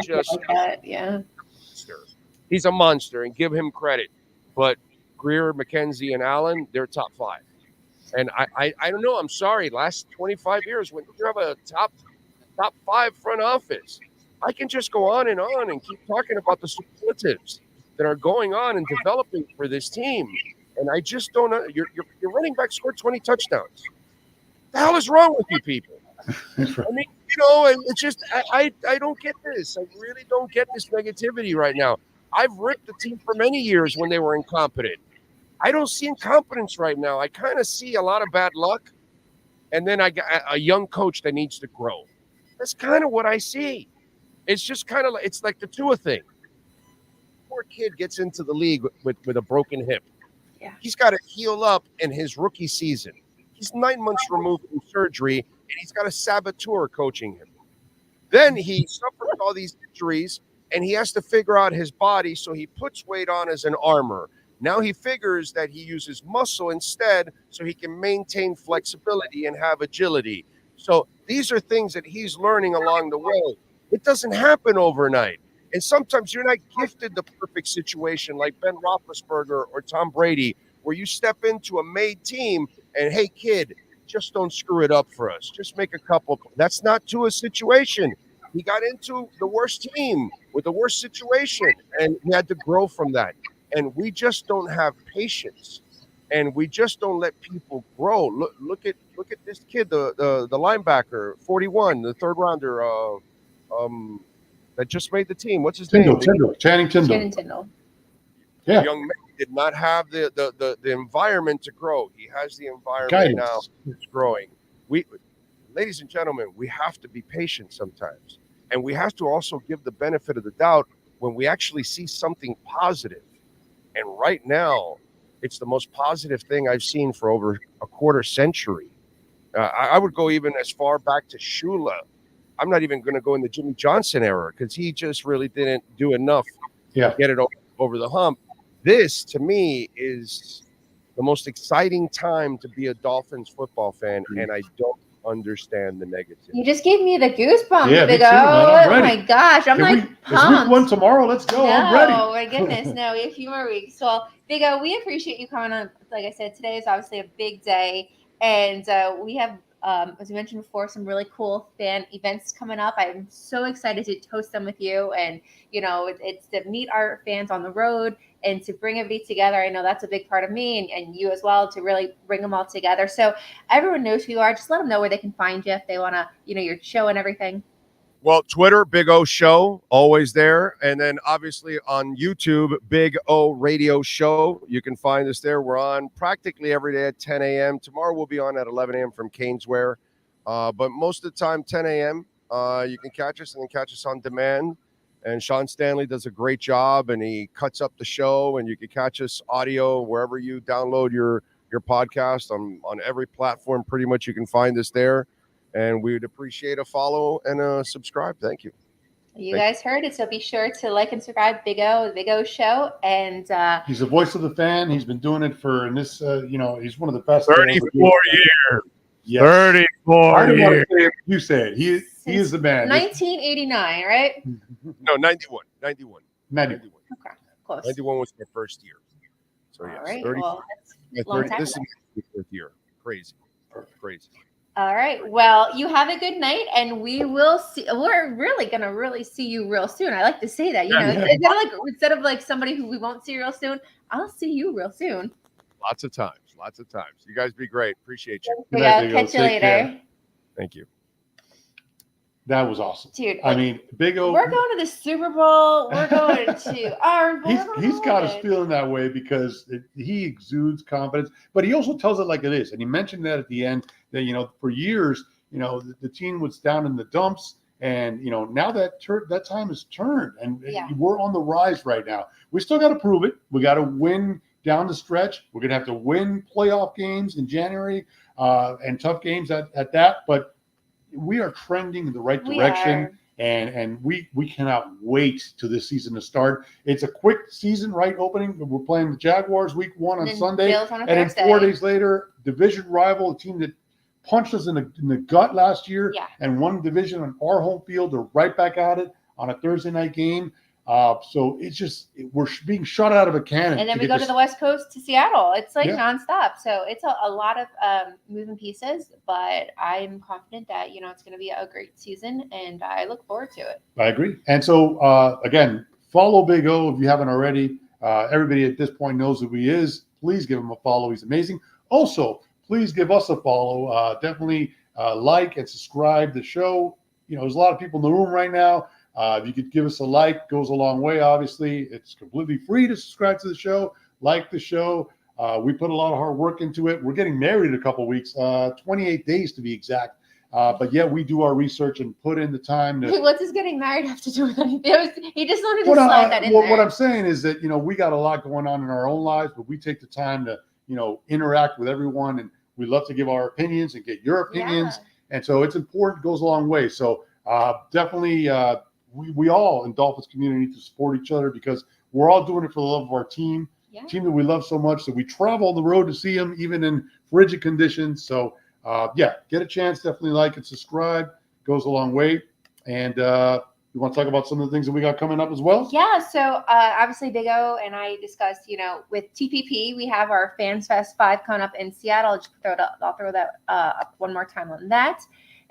he's a monster, and give him credit. But Greer, McKenzie, and Allen, they're top 5. And I don't know. I'm sorry. Last 25 years, when you have a top 5 front office, I can just go on and keep talking about the superlatives that are going on and developing for this team. And I just don't know. Your running back scored 20 touchdowns. The hell is wrong with you people? I mean, it's just I don't get this. I really don't get this negativity right now. I've ripped the team for many years when they were incompetent. I don't see incompetence right now. I kind of see a lot of bad luck, and then I got a young coach that needs to grow. That's kind of what I see. It's just kind of like it's like the Tua thing. Poor kid gets into the league with a broken hip. Yeah. He's got to heal up in his rookie season. He's 9 months removed from surgery, and he's got a saboteur coaching him. Then he suffers all these injuries, and he has to figure out his body, so he puts weight on as an armor. Now he figures that he uses muscle instead so he can maintain flexibility and have agility. So these are things that he's learning along the way. It doesn't happen overnight. And sometimes you're not gifted the perfect situation like Ben Roethlisberger or Tom Brady, where you step into a made team and, hey, kid, just don't screw it up for us. Just make a couple. That's not Tua's situation. He got into the worst team with the worst situation, and he had to grow from that. And we just don't have patience, and we just don't let people grow. Look at this kid, the linebacker, 41, the third rounder, that just made the team. What's his name? Channing Tindall. Channing Tindall. Yeah. Young man did not have the environment to grow. He has the environment now. It's growing. Ladies and gentlemen, we have to be patient sometimes. And we have to also give the benefit of the doubt when we actually see something positive. And right now, it's the most positive thing I've seen for over a quarter century. I would go even as far back to Shula. I'm not even going to go in the Jimmy Johnson era because he just really didn't do enough to get it over the hump. This, to me, is the most exciting time to be a Dolphins football fan, and I don't understand the negative. You just gave me the goosebumps, Big O. Oh my gosh, I'm pumped. It's week 1 tomorrow. Let's go. I'm ready. Oh my goodness, no, we have a few more weeks. Well, Big O, we appreciate you coming on. Like I said, today is obviously a big day, and we have, as we mentioned before, some really cool fan events coming up. I'm so excited to host them with you, and it's to meet our fans on the road and to bring everybody together. I know that's a big part of me and you as well, to really bring them all together. So everyone knows who you are. Just let them know where they can find you if they want to, your show and everything. Well, Twitter, Big O Show, always there. And then obviously on YouTube, Big O Radio Show. You can find us there. We're on practically every day at 10 a.m. Tomorrow we'll be on at 11 a.m. from Canesware. But most of the time, 10 a.m. You can catch us and then catch us on demand. And Sean Stanley does a great job, and he cuts up the show, and you can catch us audio wherever you download your podcast on every platform. Pretty much you can find us there, and we would appreciate a follow and a subscribe. Thank you. You guys heard it, so be sure to like and subscribe Big O Show. And he's the voice of the fan. He's been doing it for, and this, he's one of the best. 34 years. Yes. 34 years. You said he is the man. 1989, right? No, 91. 91. 91. Okay, close. 91 was my first year. So yes, right. 30, well, that's a long time this ago. is my 4th year. Crazy. All right. Well, you have a good night, and we will see. We're really gonna see you real soon. I like to say that. Instead of like somebody who we won't see real soon, I'll see you real soon. Lots of times. You guys be great. Appreciate you. Yeah, catch you later. Care. Thank you. That was awesome, dude. I mean, Big O. We're going to the Super Bowl. We're going to our. He's got us feeling that way because he exudes confidence, but he also tells it like it is. And he mentioned that at the end that for years the team was down in the dumps, and now that time has turned, and we're on the rise right now. We still got to prove it. We got to win down the stretch. We're gonna have to win playoff games in January and tough games at that, but we are trending in the right direction, and we cannot wait till this season to start. It's a quick season, right? Opening, we're playing the Jaguars week 1 on Sunday, and then 4 days later, division rival, a team that punched us in the gut last year and won division on our home field. They're right back at it on a Thursday night game. So it's just we're being shot out of a cannon. And then we go to the West Coast to Seattle. It's like nonstop. So it's a lot of moving pieces, but I'm confident that it's going to be a great season, and I look forward to it. I agree. And so again, follow Big O if you haven't already. Everybody at this point knows who he is. Please give him a follow. He's amazing. Also, please give us a follow. Definitely like and subscribe to the show. There's a lot of people in the room right now. If you could give us a like, goes a long way. Obviously, it's completely free to subscribe to the show, like the show. We put a lot of hard work into it. We're getting married in a couple of weeks, 28 days to be exact. But yeah, we do our research and put in the time. What's his getting married have to do with anything? He just wanted to slide that in there. What I'm saying is that we got a lot going on in our own lives, but we take the time to interact with everyone, and we love to give our opinions and get your opinions. Yeah. And so it's important. It goes a long way. So definitely. We all in Dolphins community need to support each other because we're all doing it for the love of our team, team that we love so much that we travel on the road to see them, even in frigid conditions. So, get a chance, definitely like and subscribe. Goes a long way. And you want to talk about some of the things that we got coming up as well? Yeah, so obviously Big O and I discussed, with TPP, we have our Fans Fest 5 coming up in Seattle. I'll throw that up one more time on that.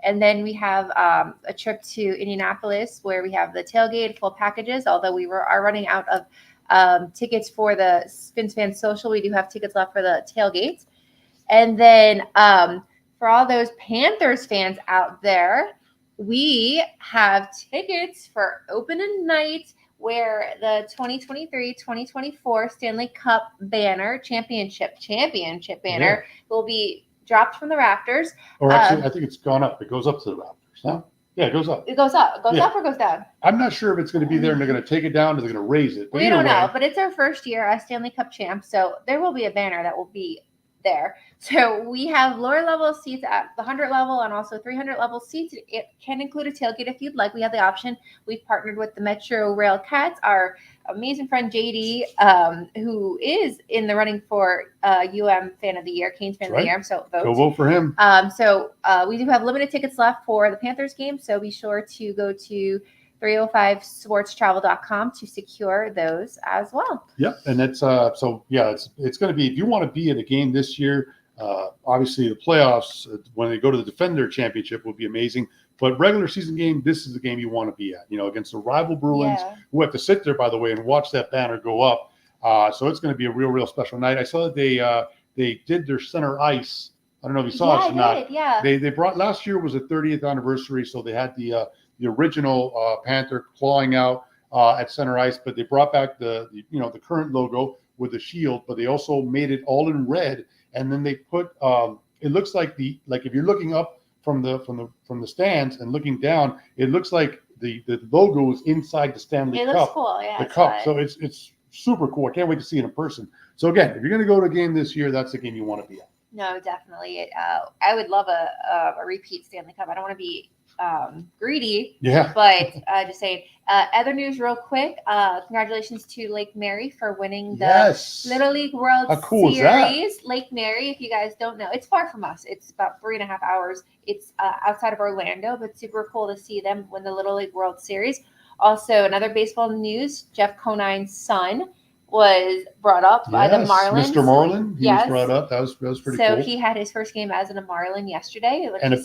And then we have a trip to Indianapolis where we have the tailgate, full packages. Although we are running out of tickets for the Spins Fan Social, we do have tickets left for the tailgate. And then for all those Panthers fans out there, we have tickets for opening night where the 2023-2024 Stanley Cup banner, championship banner, will be dropped from the rafters. Or actually, I think it's gone up. It goes up to the rafters. No? Yeah, it goes up. It goes up. It goes up or goes down? I'm not sure if it's going to be there and they're going to take it down or they're going to raise it. We don't know, but it's our first year as Stanley Cup champs, so there will be a banner that will be there. So we have lower level seats at the 100 level and also 300 level seats. It can include a tailgate if you'd like. We have the option. We've partnered with the Metro Rail Cats, our amazing friend JD, who is in the running for Fan of the Year, Canes Fan of the Year. So vote. Go vote for him. So we do have limited tickets left for the Panthers game. So be sure to go to 305sportstravel.com to secure those as well. Yep. And that's it's going to be, if you want to be at a game this year, obviously the playoffs, when they go to the Defender Championship, will be amazing. But regular season game, this is the game you want to be at, against the rival Bruins, who have to sit there, by the way, and watch that banner go up. So it's going to be a real special night. I saw that they did their center ice. I don't know if you saw it or not. Yeah. They brought, last year was the 30th anniversary, so they had the original Panther clawing out at center ice, but they brought back the current logo with the shield, but they also made it all in red, and then they put it looks like if you're looking up from the stands and looking down, it looks like the logo is inside the Stanley Cup. It looks cool, yeah. The cup, so it's super cool. I can't wait to see it in person. So again, if you're going to go to a game this year, that's the game you want to be at. No, definitely. I would love a repeat Stanley Cup. I don't want to be greedy, but just saying. Other news real quick. Congratulations to Lake Mary for winning the Little League World Series. Lake Mary, if you guys don't know, it's far from us. It's about 3.5 hours. It's outside of Orlando, but super cool to see them win the Little League World Series. Also, another baseball news, Jeff Conine's son was brought up by the Marlins. Mr. Marlin, he was brought up. That was pretty cool. So he had his first game as a Marlin yesterday. And a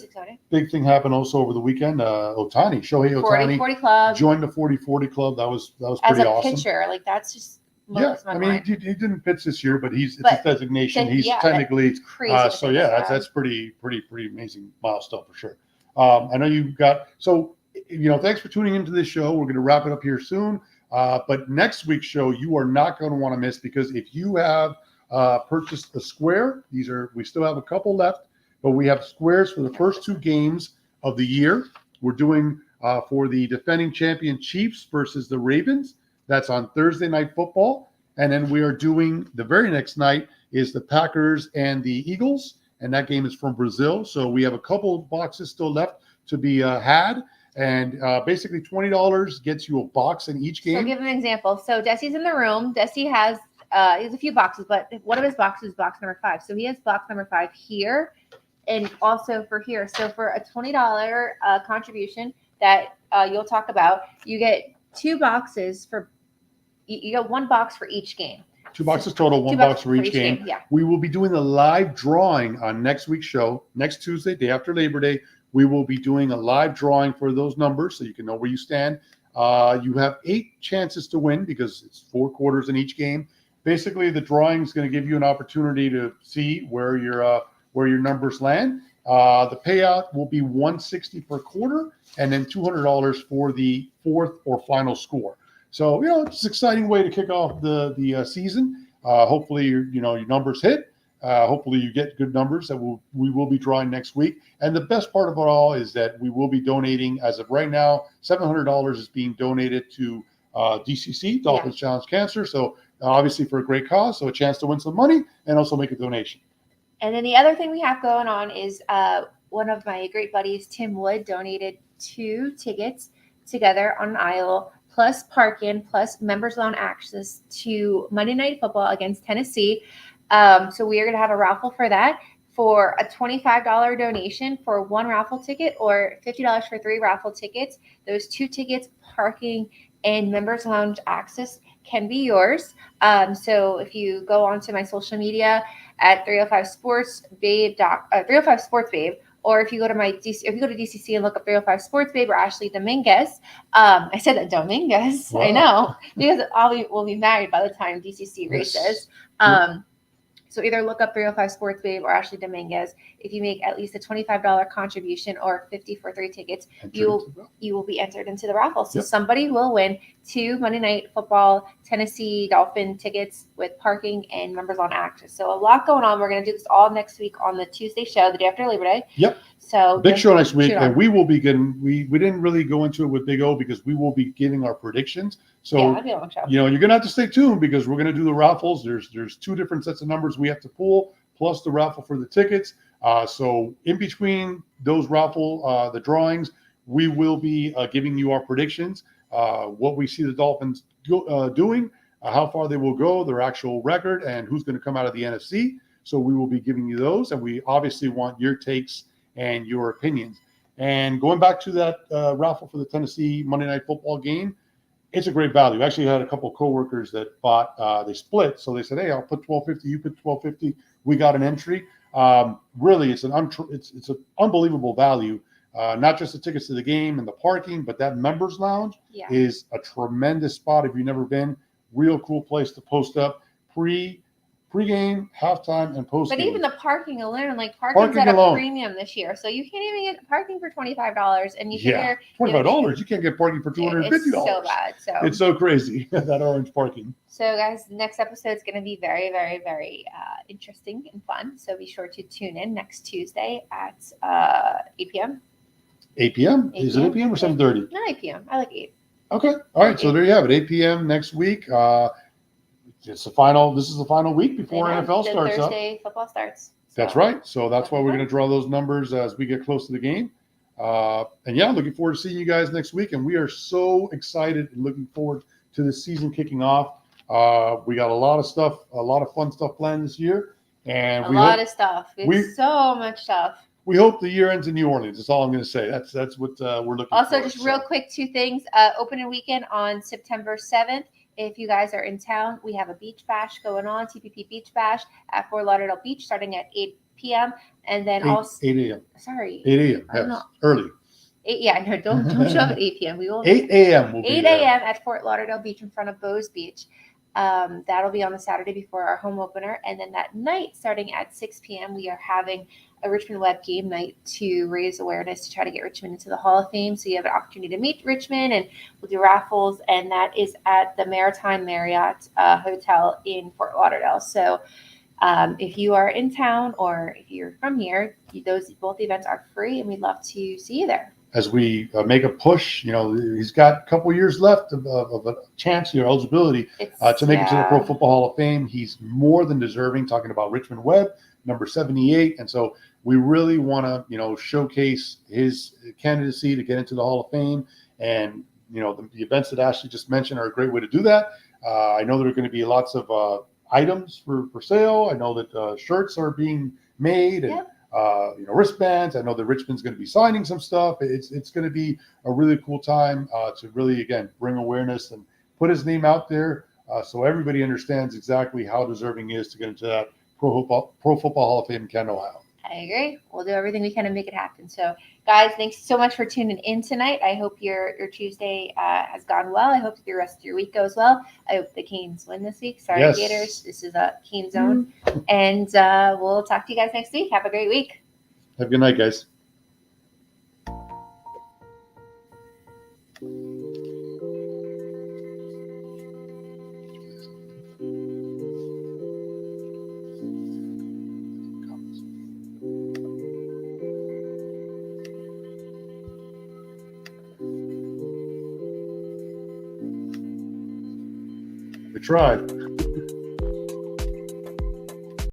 big thing happened also over the weekend. Shohei Ohtani 40 club joined the 40-40 club. That was pretty awesome. As a pitcher, that's just blows my mind. He didn't pitch this year, but it's his designation. He's technically it's crazy. That's pretty amazing milestone for sure. I know you've got thanks for tuning into this show. We're going to wrap it up here soon. But next week's show, you are not going to want to miss, because if you have purchased a square, we still have a couple left, but we have squares for the first 2 games of the year. We're doing for the defending champion Chiefs versus the Ravens. That's on Thursday Night Football. And then we are doing the very next night is the Packers and the Eagles. And that game is from Brazil. So we have a couple of boxes still left to be had. And basically $20 gets you a box in each game. So give an example. So Desi's in the room. Desi has he has a few boxes, but one of his boxes is box number 5. So he has box number 5 here and also for here. So for a $20 contribution that you'll talk about, you get 2 boxes for you get 1 box for each game. 2 boxes total, 1 box for each game. Yeah. We will be doing a live drawing on next week's show. Next Tuesday, day after Labor Day, we will be doing a live drawing for those numbers so you can know where you stand. You have 8 chances to win because it's 4 quarters in each game. Basically, the drawing is going to give you an opportunity to see where your numbers land. The payout will be $160 per quarter and then $200 for the 4th or final score. So, it's an exciting way to kick off the season. Hopefully, your numbers hit. Hopefully, you get good numbers that we will be drawing next week. And the best part of it all is that we will be donating, as of right now, $700 is being donated to DCC, Dolphins Challenge Cancer. So, obviously, for a great cause. So, a chance to win some money and also make a donation. And then the other thing we have going on is one of my great buddies, Tim Wood, donated 2 tickets together on an aisle, plus parking, plus members loan access to Monday Night Football against Tennessee. So we are going to have a raffle for that, for a $25 donation for 1 raffle ticket, or $50 for 3 raffle tickets. Those 2 tickets, parking, and members lounge access can be yours. So if you go onto my social media at 305 Sports Babe, 305 Sports Babe, or if you go to DCC and look up 305 Sports Babe or Ashley Dominguez, I said that Dominguez, wow. I know, because we'll be married by the time DCC races. So either look up 305 Sports Babe or Ashley Dominguez. If you make at least a $25 contribution or $50 for 3 tickets, you will be entered into the raffle. So somebody will win 2 Monday Night Football Tennessee Dolphin tickets with parking and members on access. So a lot going on. We're going to do this all next week on the Tuesday show, the day after Labor Day. Yep. So big show next week, and we will be getting. We didn't really go into it with Big O because we will be giving our predictions. So that'd be a long show. You're going to have to stay tuned because we're going to do the raffles. There's 2 different sets of numbers we have to pull, plus the raffle for the tickets. So in between those raffle, the drawings, we will be giving you our predictions, what we see the Dolphins doing, how far they will go, their actual record, and who's going to come out of the NFC. So we will be giving you those, and we obviously want your takes and your opinions. And going back to that raffle for the Tennessee Monday Night Football game, it's a great value. I actually had a couple of coworkers that bought, they split. So they said, hey, I'll put $1,250, you put $1,250. We got an entry. Really, it's an unbelievable value. Not just the tickets to the game and the parking, but that members lounge is a tremendous spot if you've never been. Real cool place to post up pre-game, halftime, and post-game. But even the parking alone, parking's at a premium this year, so you can't even get parking for $25, and you figure $25. You can't get parking for $250. It's so bad. So it's so crazy that orange parking. So, guys, the next episode is going to be very, very, very interesting and fun. So be sure to tune in next Tuesday at 8 p.m. 8 p.m. Is it 8 p.m. or 7:30? No, 8 p.m. I like 8. Okay. All right. So there you have it. 8 p.m. next week. It's the final. This is the final week before NFL starts. Thursday football starts. So. That's right. So that's why we're going to draw those numbers as we get close to the game. Looking forward to seeing you guys next week. And we are so excited and looking forward to the season kicking off. We got a lot of stuff, a lot of fun stuff planned this year, and a lot of stuff. It's so much stuff. We hope the year ends in New Orleans. That's all I'm going to say. That's what we're looking for. Also, just real quick, 2 things. Opening weekend on September 7th. If you guys are in town, we have a beach bash going on, TPP Beach Bash at Fort Lauderdale Beach, starting at 8 p.m. And then 8 a.m. Sorry. 8 a.m. Yes. Early. 8, no, don't show up at 8 p.m. We will 8 a.m. 8 a.m. at Fort Lauderdale Beach in front of Bo's Beach. That'll be on the Saturday before our home opener. And then that night, starting at 6 p.m., we are having a Richmond Web game night to raise awareness to try to get Richmond into the Hall of Fame. So you have an opportunity to meet Richmond, and we'll do raffles. And that is at the Maritime Marriott Hotel in Fort Lauderdale. So if you are in town or if you're from here, both events are free, and we'd love to see you there. As we make a push, he's got a couple years left of a chance, eligibility to make it to the Pro Football Hall of Fame. He's more than deserving, talking about Richmond Webb, number 78. And so we really want to, showcase his candidacy to get into the Hall of Fame. And, the events that Ashley just mentioned are a great way to do that. I know there are going to be lots of items for sale. I know that shirts are being made and wristbands. I know that Richmond's going to be signing some stuff. It's going to be a really cool time to really, again, bring awareness and put his name out there so everybody understands exactly how deserving he is to get into that Pro Football Hall of Fame in Canton, Ohio. I agree. We'll do everything we can to make it happen. So, guys, thanks so much for tuning in tonight. I hope your Tuesday has gone well. I hope the rest of your week goes well. I hope the Canes win this week. Sorry, Yes. Gators. This is a Cane Zone. And we'll talk to you guys next week. Have a great week. Have a good night, guys. We tried.